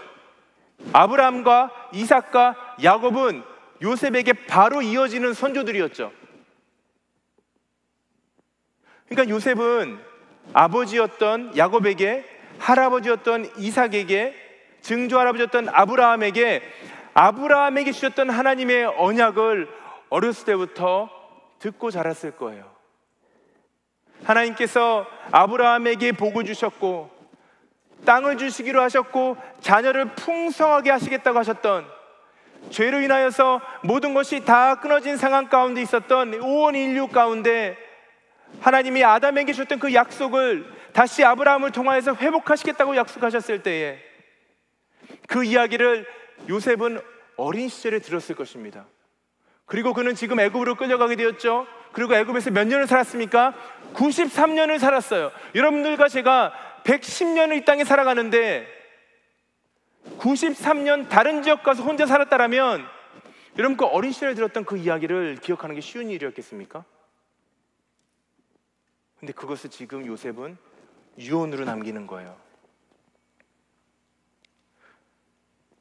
아브라함과 이삭과 야곱은 요셉에게 바로 이어지는 선조들이었죠. 그러니까 요셉은 아버지였던 야곱에게, 할아버지였던 이삭에게, 증조할아버지였던 아브라함에게 주셨던 하나님의 언약을 어렸을 때부터 듣고 자랐을 거예요. 하나님께서 아브라함에게 복을 주셨고 땅을 주시기로 하셨고 자녀를 풍성하게 하시겠다고 하셨던, 죄로 인하여서 모든 것이 다 끊어진 상황 가운데 있었던 온 인류 가운데 하나님이 아담에게 주셨던 그 약속을 다시 아브라함을 통하여서 회복하시겠다고 약속하셨을 때에 그 이야기를 요셉은 어린 시절에 들었을 것입니다. 그리고 그는 지금 애굽으로 끌려가게 되었죠. 그리고 애굽에서 몇 년을 살았습니까? 93년을 살았어요. 여러분들과 제가 110년을 이 땅에 살아가는데 93년 다른 지역 가서 혼자 살았다라면 여러분, 그 어린 시절에 들었던 그 이야기를 기억하는 게 쉬운 일이었겠습니까? 근데 그것을 지금 요셉은 유언으로 남기는 거예요.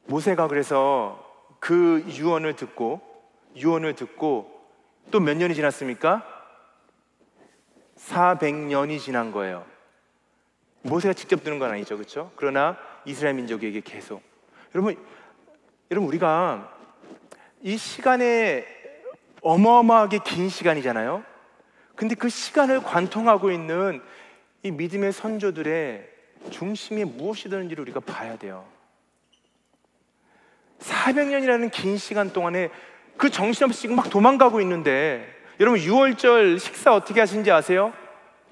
모세가 그래서 그 유언을 듣고 또 몇 년이 지났습니까? 400년이 지난 거예요. 모세가 직접 듣는 건 아니죠, 그렇죠? 그러나 이스라엘 민족에게 계속. 여러분 우리가 이 시간에 어마어마하게 긴 시간이잖아요. 근데 그 시간을 관통하고 있는 이 믿음의 선조들의 중심이 무엇이든지를 우리가 봐야 돼요. 400년이라는 긴 시간 동안에 그 정신없이 지금 막 도망가고 있는데, 여러분 6월절 식사 어떻게 하신지 아세요?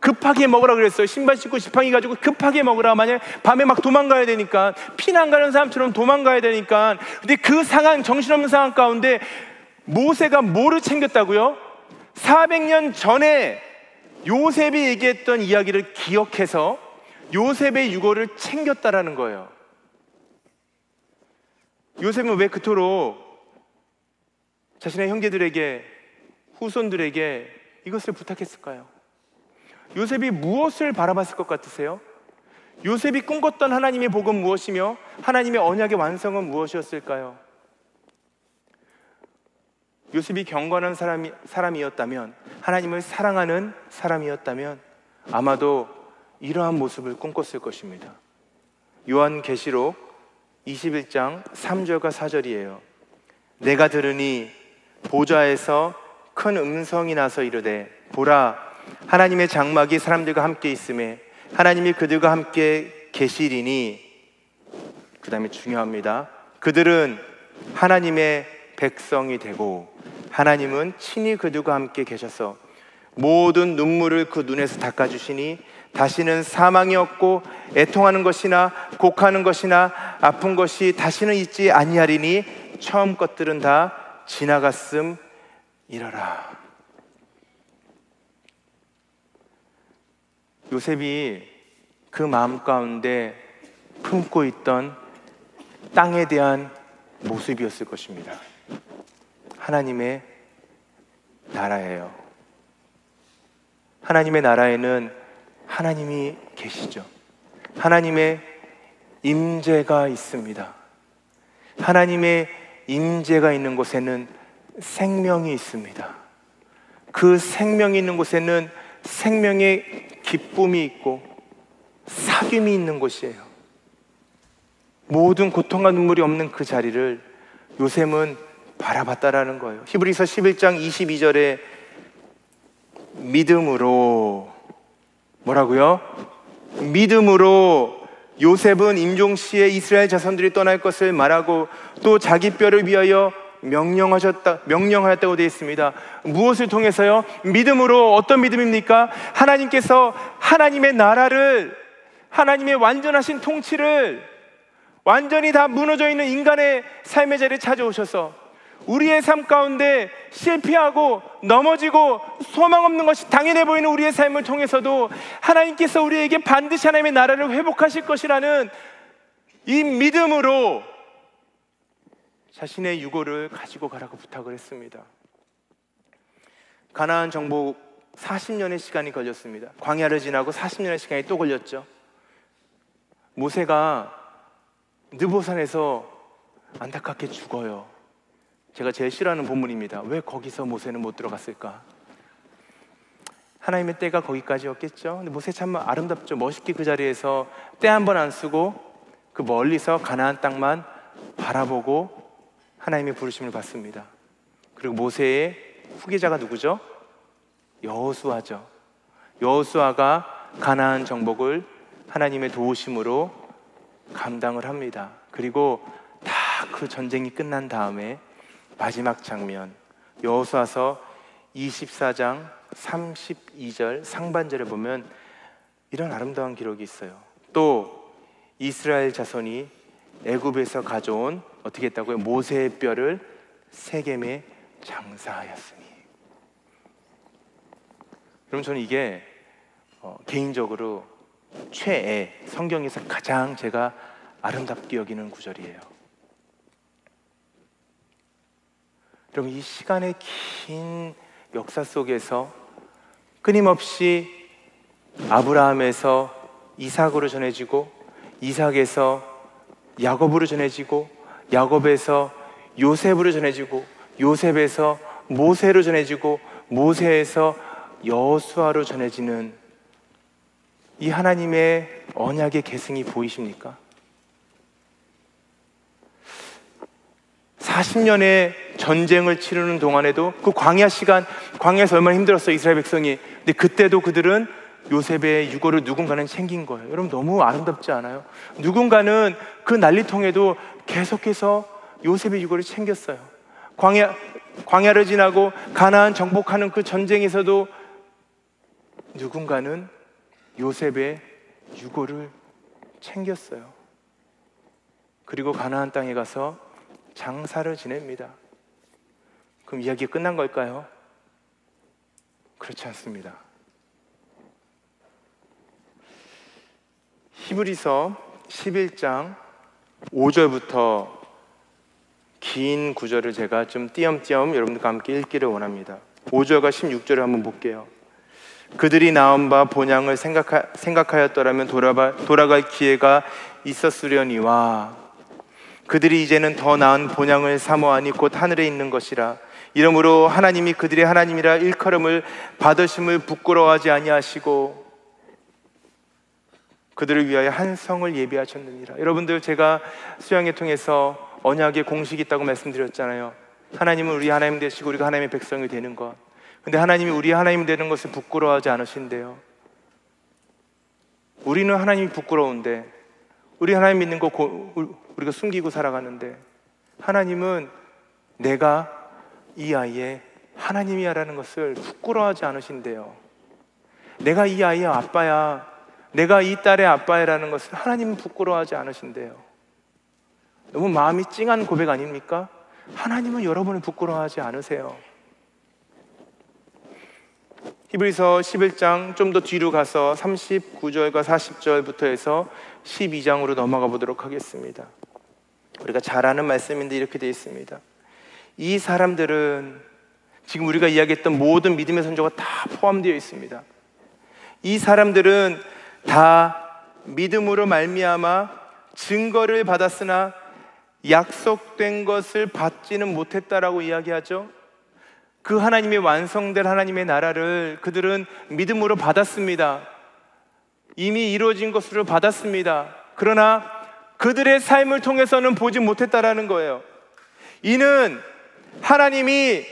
급하게 먹으라 그랬어요. 신발 신고 지팡이 가지고 급하게 먹으라. 만약 밤에 막 도망가야 되니까, 피난 가는 사람처럼 도망가야 되니까. 근데 그 상황, 정신없는 상황 가운데 모세가 뭐를 챙겼다고요? 400년 전에 요셉이 얘기했던 이야기를 기억해서 요셉의 유고를 챙겼다라는 거예요. 요셉은 왜 그토록 자신의 형제들에게, 후손들에게 이것을 부탁했을까요? 요셉이 무엇을 바라봤을 것 같으세요? 요셉이 꿈꿨던 하나님의 복은 무엇이며 하나님의 언약의 완성은 무엇이었을까요? 요셉이 경건한 사람이었다면, 하나님을 사랑하는 사람이었다면 아마도 이러한 모습을 꿈꿨을 것입니다. 요한계시록 21장 3절과 4절이에요. 내가 들으니 보좌에서 큰 음성이 나서 이르되, 보라, 하나님의 장막이 사람들과 함께 있음에 하나님이 그들과 함께 계시리니, 그 다음에 중요합니다. 그들은 하나님의 백성이 되고 하나님은 친히 그들과 함께 계셔서 모든 눈물을 그 눈에서 닦아주시니 다시는 사망이 없고 애통하는 것이나 곡하는 것이나 아픈 것이 다시는 있지 아니하리니 처음 것들은 다 지나갔음 이러라. 요셉이 그 마음 가운데 품고 있던 땅에 대한 모습이었을 것입니다. 하나님의 나라예요. 하나님의 나라에는 하나님이 계시죠. 하나님의 임재가 있습니다. 하나님의 임재가 있는 곳에는 생명이 있습니다. 그 생명이 있는 곳에는 생명의 기쁨이 있고 사귐이 있는 곳이에요. 모든 고통과 눈물이 없는 그 자리를 요셉은 바라봤다라는 거예요. 히브리서 11장 22절에 믿음으로, 뭐라고요? 믿음으로 요셉은 임종시에 이스라엘 자손들이 떠날 것을 말하고 또 자기 뼈를 위하여 명령하였다고 되어 있습니다. 무엇을 통해서요? 믿음으로. 어떤 믿음입니까? 하나님께서 하나님의 나라를, 하나님의 완전하신 통치를, 완전히 다 무너져 있는 인간의 삶의 자리에 찾아오셔서 우리의 삶 가운데 실패하고 넘어지고 소망 없는 것이 당연해 보이는 우리의 삶을 통해서도 하나님께서 우리에게 반드시 하나님의 나라를 회복하실 것이라는 이 믿음으로 자신의 유고를 가지고 가라고 부탁을 했습니다. 가나안 정복 40년의 시간이 걸렸습니다. 광야를 지나고 40년의 시간이 또 걸렸죠. 모세가 느보산에서 안타깝게 죽어요. 제가 제일 싫어하는 본문입니다. 왜 거기서 모세는 못 들어갔을까? 하나님의 때가 거기까지였겠죠. 근데 모세 참 아름답죠. 멋있게 그 자리에서 때 한 번 안 쓰고 그 멀리서 가나안 땅만 바라보고 하나님의 부르심을 받습니다. 그리고 모세의 후계자가 누구죠? 여호수아죠. 여호수아가 가나안 정복을 하나님의 도우심으로 감당을 합니다. 그리고 다 그 전쟁이 끝난 다음에 마지막 장면, 여호수아서 24장 32절 상반절에 보면 이런 아름다운 기록이 있어요. 또 이스라엘 자손이 애굽에서 가져온, 어떻게 했다고요? 모세의 뼈를 세겜에 장사하였으니. 그럼 저는 이게 개인적으로 최애, 성경에서 가장 제가 아름답게 여기는 구절이에요. 여러분, 이 시간의 긴 역사 속에서 끊임없이 아브라함에서 이삭으로 전해지고, 이삭에서 야곱으로 전해지고, 야곱에서 요셉으로 전해지고 요셉에서 모세로 전해지고 모세에서 여호수아로 전해지는 이 하나님의 언약의 계승이 보이십니까? 40년의 전쟁을 치르는 동안에도 그 광야 시간, 광야에서 얼마나 힘들었어요, 이스라엘 백성이. 근데 그때도 그들은 요셉의 유고를 누군가는 챙긴 거예요. 여러분, 너무 아름답지 않아요? 누군가는 그 난리통에도 계속해서 요셉의 유고를 챙겼어요. 광야를 지나고 가나안 정복하는 그 전쟁에서도 누군가는 요셉의 유고를 챙겼어요. 그리고 가나안 땅에 가서 장사를 지냅니다. 그럼 이야기가 끝난 걸까요? 그렇지 않습니다. 히브리서 11장 5절부터 긴 구절을 제가 좀 띄엄띄엄 여러분들과 함께 읽기를 원합니다. 5절과 16절을 한번 볼게요. 그들이 낳은 바 본향을 생각하였더라면 돌아갈 기회가 있었으려니와 그들이 이제는 더 나은 본향을 사모하니 곧 하늘에 있는 것이라. 이러므로 하나님이 그들의 하나님이라 일컬음을 받으심을 부끄러워하지 아니하시고 그들을 위하여 한 성을 예비하셨느니라. 여러분들, 제가 수양회 통해서 언약의 공식이 있다고 말씀드렸잖아요. 하나님은 우리 하나님 되시고 우리가 하나님의 백성이 되는 것. 근데 하나님이 우리 하나님 되는 것을 부끄러워하지 않으신대요. 우리는 하나님이 부끄러운데, 우리 하나님 믿는 거 우리가 숨기고 살아가는데, 하나님은 내가 이 아이의 하나님이야라는 것을 부끄러워하지 않으신대요. 내가 이 아이의 아빠야, 내가 이 딸의 아빠야라는 것을 하나님은 부끄러워하지 않으신대요. 너무 마음이 찡한 고백 아닙니까? 하나님은 여러분을 부끄러워하지 않으세요. 히브리서 11장 좀 더 뒤로 가서 39절과 40절부터 해서 12장으로 넘어가 보도록 하겠습니다. 우리가 잘 아는 말씀인데 이렇게 되어 있습니다. 이 사람들은 지금 우리가 이야기했던 모든 믿음의 선조가 다 포함되어 있습니다. 이 사람들은 다 믿음으로 말미암아 증거를 받았으나 약속된 것을 받지는 못했다라고 이야기하죠. 그 하나님이 완성될 하나님의 나라를 그들은 믿음으로 받았습니다. 이미 이루어진 것으로 받았습니다. 그러나 그들의 삶을 통해서는 보지 못했다라는 거예요. 이는 하나님이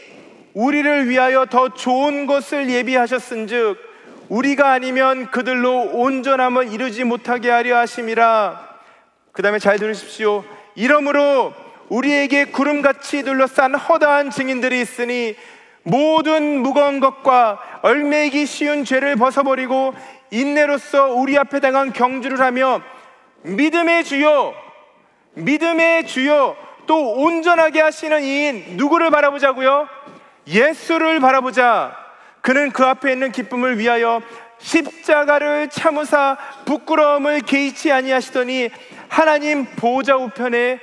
우리를 위하여 더 좋은 것을 예비하셨은즉 우리가 아니면 그들로 온전함을 이루지 못하게 하려 하심이라. 그 다음에 잘 들으십시오. 이러므로 우리에게 구름같이 둘러싼 허다한 증인들이 있으니 모든 무거운 것과 얼매이기 쉬운 죄를 벗어버리고 인내로써 우리 앞에 당한 경주를 하며 믿음의 주요 또 온전하게 하시는 이인 누구를 바라보자고요? 예수를 바라보자. 그는 그 앞에 있는 기쁨을 위하여 십자가를 참으사 부끄러움을 개의치 아니하시더니 하나님 보좌 우편에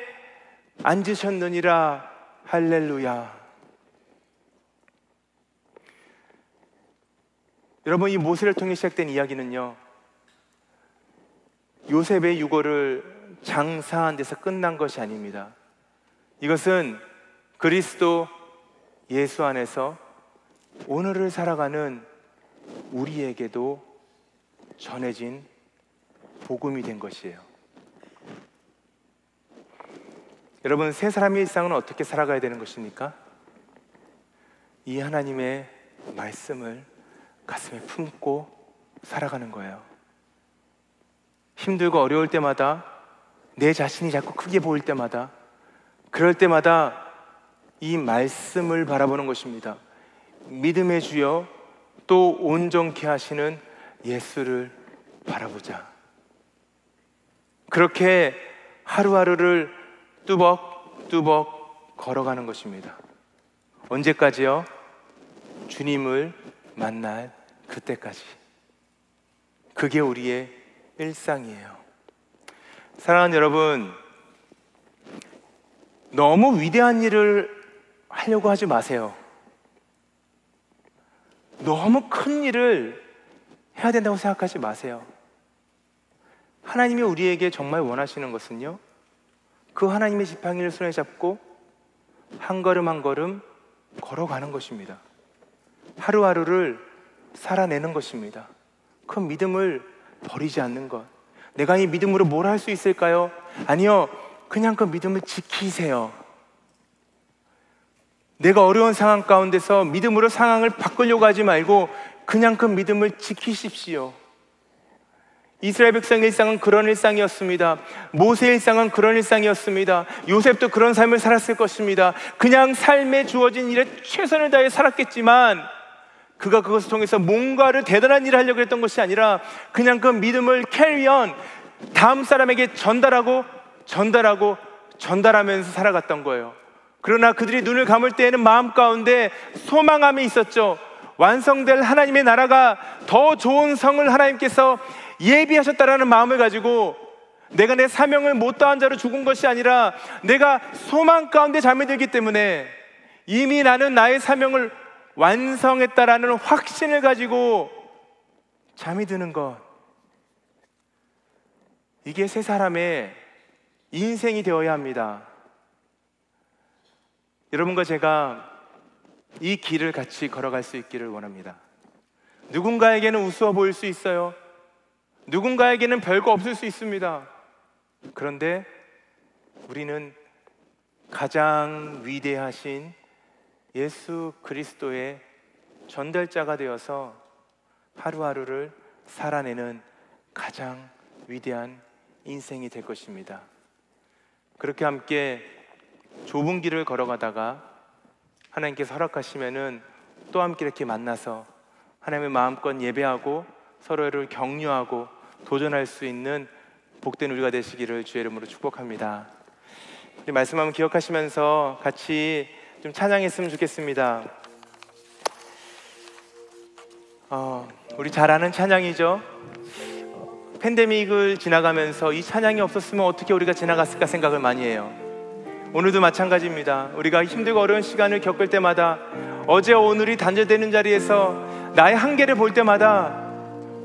앉으셨느니라. 할렐루야. 여러분, 이 모세를 통해 시작된 이야기는요, 요셉의 유고를 장사한 데서 끝난 것이 아닙니다. 이것은 그리스도 예수 안에서 오늘을 살아가는 우리에게도 전해진 복음이 된 것이에요. 여러분, 새 사람의 일상은 어떻게 살아가야 되는 것입니까? 이 하나님의 말씀을 가슴에 품고 살아가는 거예요. 힘들고 어려울 때마다, 내 자신이 자꾸 크게 보일 때마다, 그럴 때마다 이 말씀을 바라보는 것입니다. 믿음의 주여 또 온전케 하시는 예수를 바라보자. 그렇게 하루하루를 뚜벅뚜벅 걸어가는 것입니다. 언제까지요? 주님을 만날 그때까지. 그게 우리의 일상이에요. 사랑하는 여러분, 너무 위대한 일을 하려고 하지 마세요. 너무 큰 일을 해야 된다고 생각하지 마세요. 하나님이 우리에게 정말 원하시는 것은요, 그 하나님의 지팡이를 손에 잡고 한 걸음 한 걸음 걸어가는 것입니다. 하루하루를 살아내는 것입니다. 그 믿음을 버리지 않는 것. 내가 이 믿음으로 뭘 할 수 있을까요? 아니요, 그냥 그 믿음을 지키세요. 내가 어려운 상황 가운데서 믿음으로 상황을 바꾸려고 하지 말고 그냥 그 믿음을 지키십시오. 이스라엘 백성의 일상은 그런 일상이었습니다. 모세의 일상은 그런 일상이었습니다. 요셉도 그런 삶을 살았을 것입니다. 그냥 삶에 주어진 일에 최선을 다해 살았겠지만 그가 그것을 통해서 뭔가를 대단한 일을 하려고 했던 것이 아니라 그냥 그 믿음을 캐리언, 다음 사람에게 전달하면서 살아갔던 거예요. 그러나 그들이 눈을 감을 때에는 마음 가운데 소망함이 있었죠. 완성될 하나님의 나라가 더 좋은 성을 하나님께서 예비하셨다라는 마음을 가지고 내가 내 사명을 못 다한 자로 죽은 것이 아니라 내가 소망 가운데 잠이 들기 때문에 이미 나는 나의 사명을 완성했다라는 확신을 가지고 잠이 드는 것, 이게 세 사람의 인생이 되어야 합니다. 여러분과 제가 이 길을 같이 걸어갈 수 있기를 원합니다. 누군가에게는 우스워 보일 수 있어요. 누군가에게는 별거 없을 수 있습니다. 그런데 우리는 가장 위대하신 예수 그리스도의 전달자가 되어서 하루하루를 살아내는 가장 위대한 인생이 될 것입니다. 그렇게 함께 좁은 길을 걸어가다가 하나님께서 허락하시면은 또 함께 이렇게 만나서 하나님의 마음껏 예배하고 서로를 격려하고 도전할 수 있는 복된 우리가 되시기를 주의 이름으로 축복합니다. 우리 말씀 한번 기억하시면서 같이 좀 찬양했으면 좋겠습니다. 우리 잘 아는 찬양이죠. 팬데믹을 지나가면서 이 찬양이 없었으면 어떻게 우리가 지나갔을까 생각을 많이 해요. 오늘도 마찬가지입니다. 우리가 힘들고 어려운 시간을 겪을 때마다, 어제와 오늘이 단절되는 자리에서 나의 한계를 볼 때마다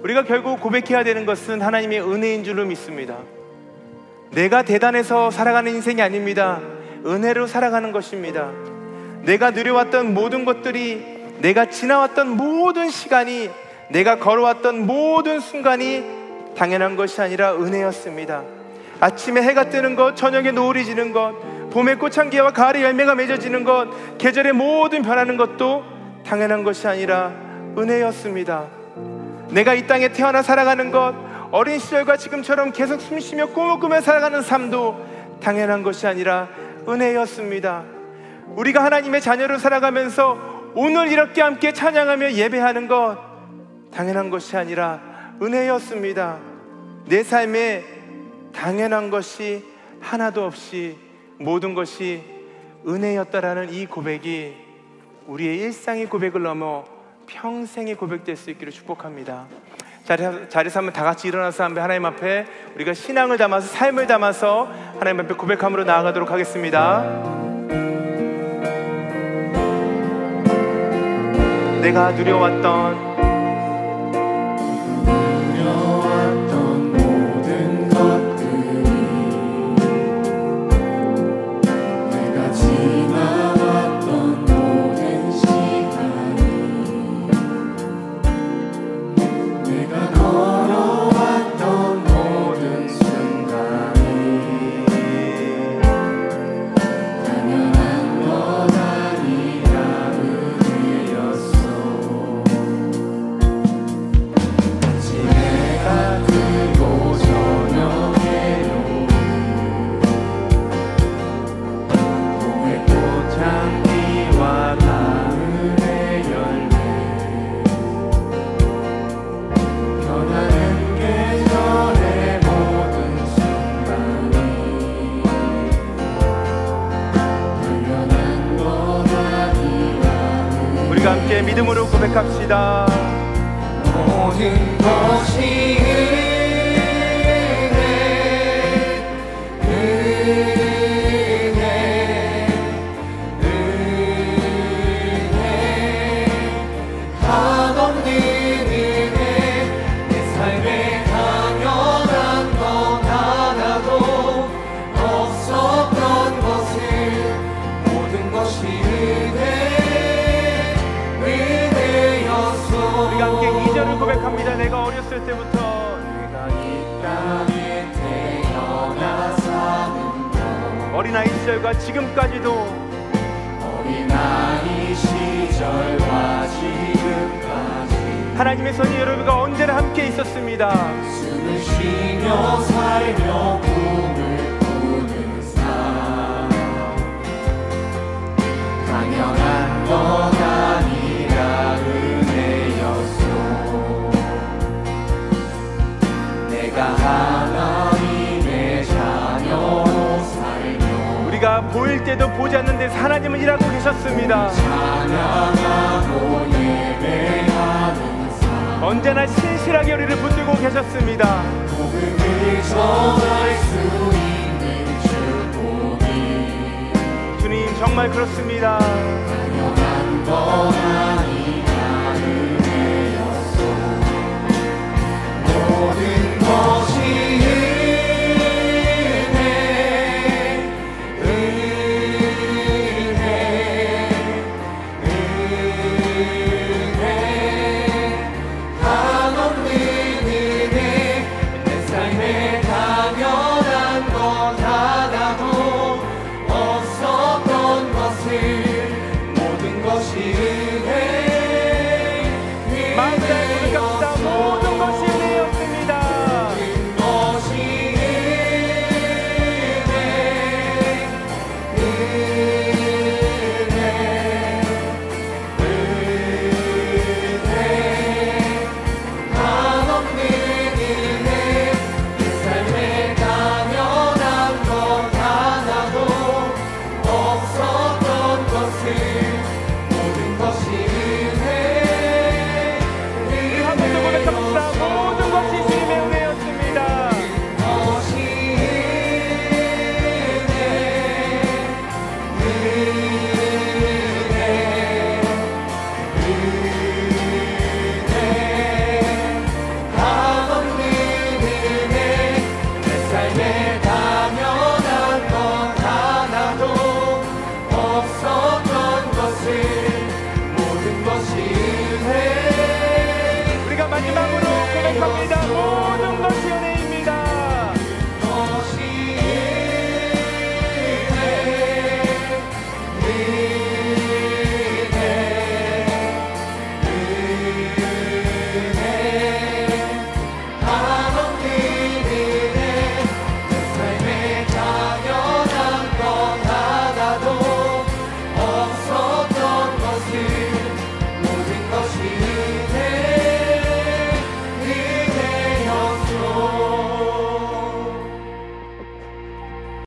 우리가 결국 고백해야 되는 것은 하나님의 은혜인 줄로 믿습니다. 내가 대단해서 살아가는 인생이 아닙니다. 은혜로 살아가는 것입니다. 내가 누려왔던 모든 것들이, 내가 지나왔던 모든 시간이, 내가 걸어왔던 모든 순간이 당연한 것이 아니라 은혜였습니다. 아침에 해가 뜨는 것, 저녁에 노을이 지는 것, 봄의 꽃향기와 가을의 열매가 맺어지는 것, 계절의 모든 변하는 것도 당연한 것이 아니라 은혜였습니다. 내가 이 땅에 태어나 살아가는 것, 어린 시절과 지금처럼 계속 숨쉬며 꿈을 꾸며 살아가는 삶도 당연한 것이 아니라 은혜였습니다. 우리가 하나님의 자녀로 살아가면서 오늘 이렇게 함께 찬양하며 예배하는 것, 당연한 것이 아니라 은혜였습니다. 내 삶에 당연한 것이 하나도 없이 모든 것이 은혜였다라는 이 고백이 우리의 일상의 고백을 넘어 평생의 고백될 수 있기를 축복합니다. 자리에서 한번 다 같이 일어나서 한번 하나님 앞에 우리가 신앙을 담아서, 삶을 담아서 하나님 앞에 고백함으로 나아가도록 하겠습니다. 내가 누려왔던 모든 것들이, 내가 지나왔던 모든 시간이, 내가 걸어왔던 모든 순간이 당연한 것 아니라 은혜였어. 내가 들고 저녁에로 봄의 꽃향기와 가을의 열매, 변하는 계절의 모든 순간이 당연한 것 아니라 우리가 함께 믿음으로 고백합시다. 모든 것이 은혜 한없는 은혜, 내 삶에 당연한 것 하나도 없어. 태어났을 때부터 내가 이 땅에 태어나 사는 것 어린아이 시절과 지금까지도 어린아이 시절과 지금까지 하나님의 손이 여러분과 언제나 함께 있었습니다. 숨을 쉬며 살며 꿈을 꾸는 삶 당연한 것 아니라 은혜였소 내가 하나님의 자녀로 살며 우리가 보일 때도 보지 않는 데서 하나님은 일하고 계셨습니다. 찬양하고 예배하는 언제나 신실하게 우리를 붙들고 계셨습니다. 복음을 전할 수 있는 축복이 주님 정말 그렇습니다. 당연한 것 아니라 은혜였소 모든 것이 한없는 은혜 내 삶에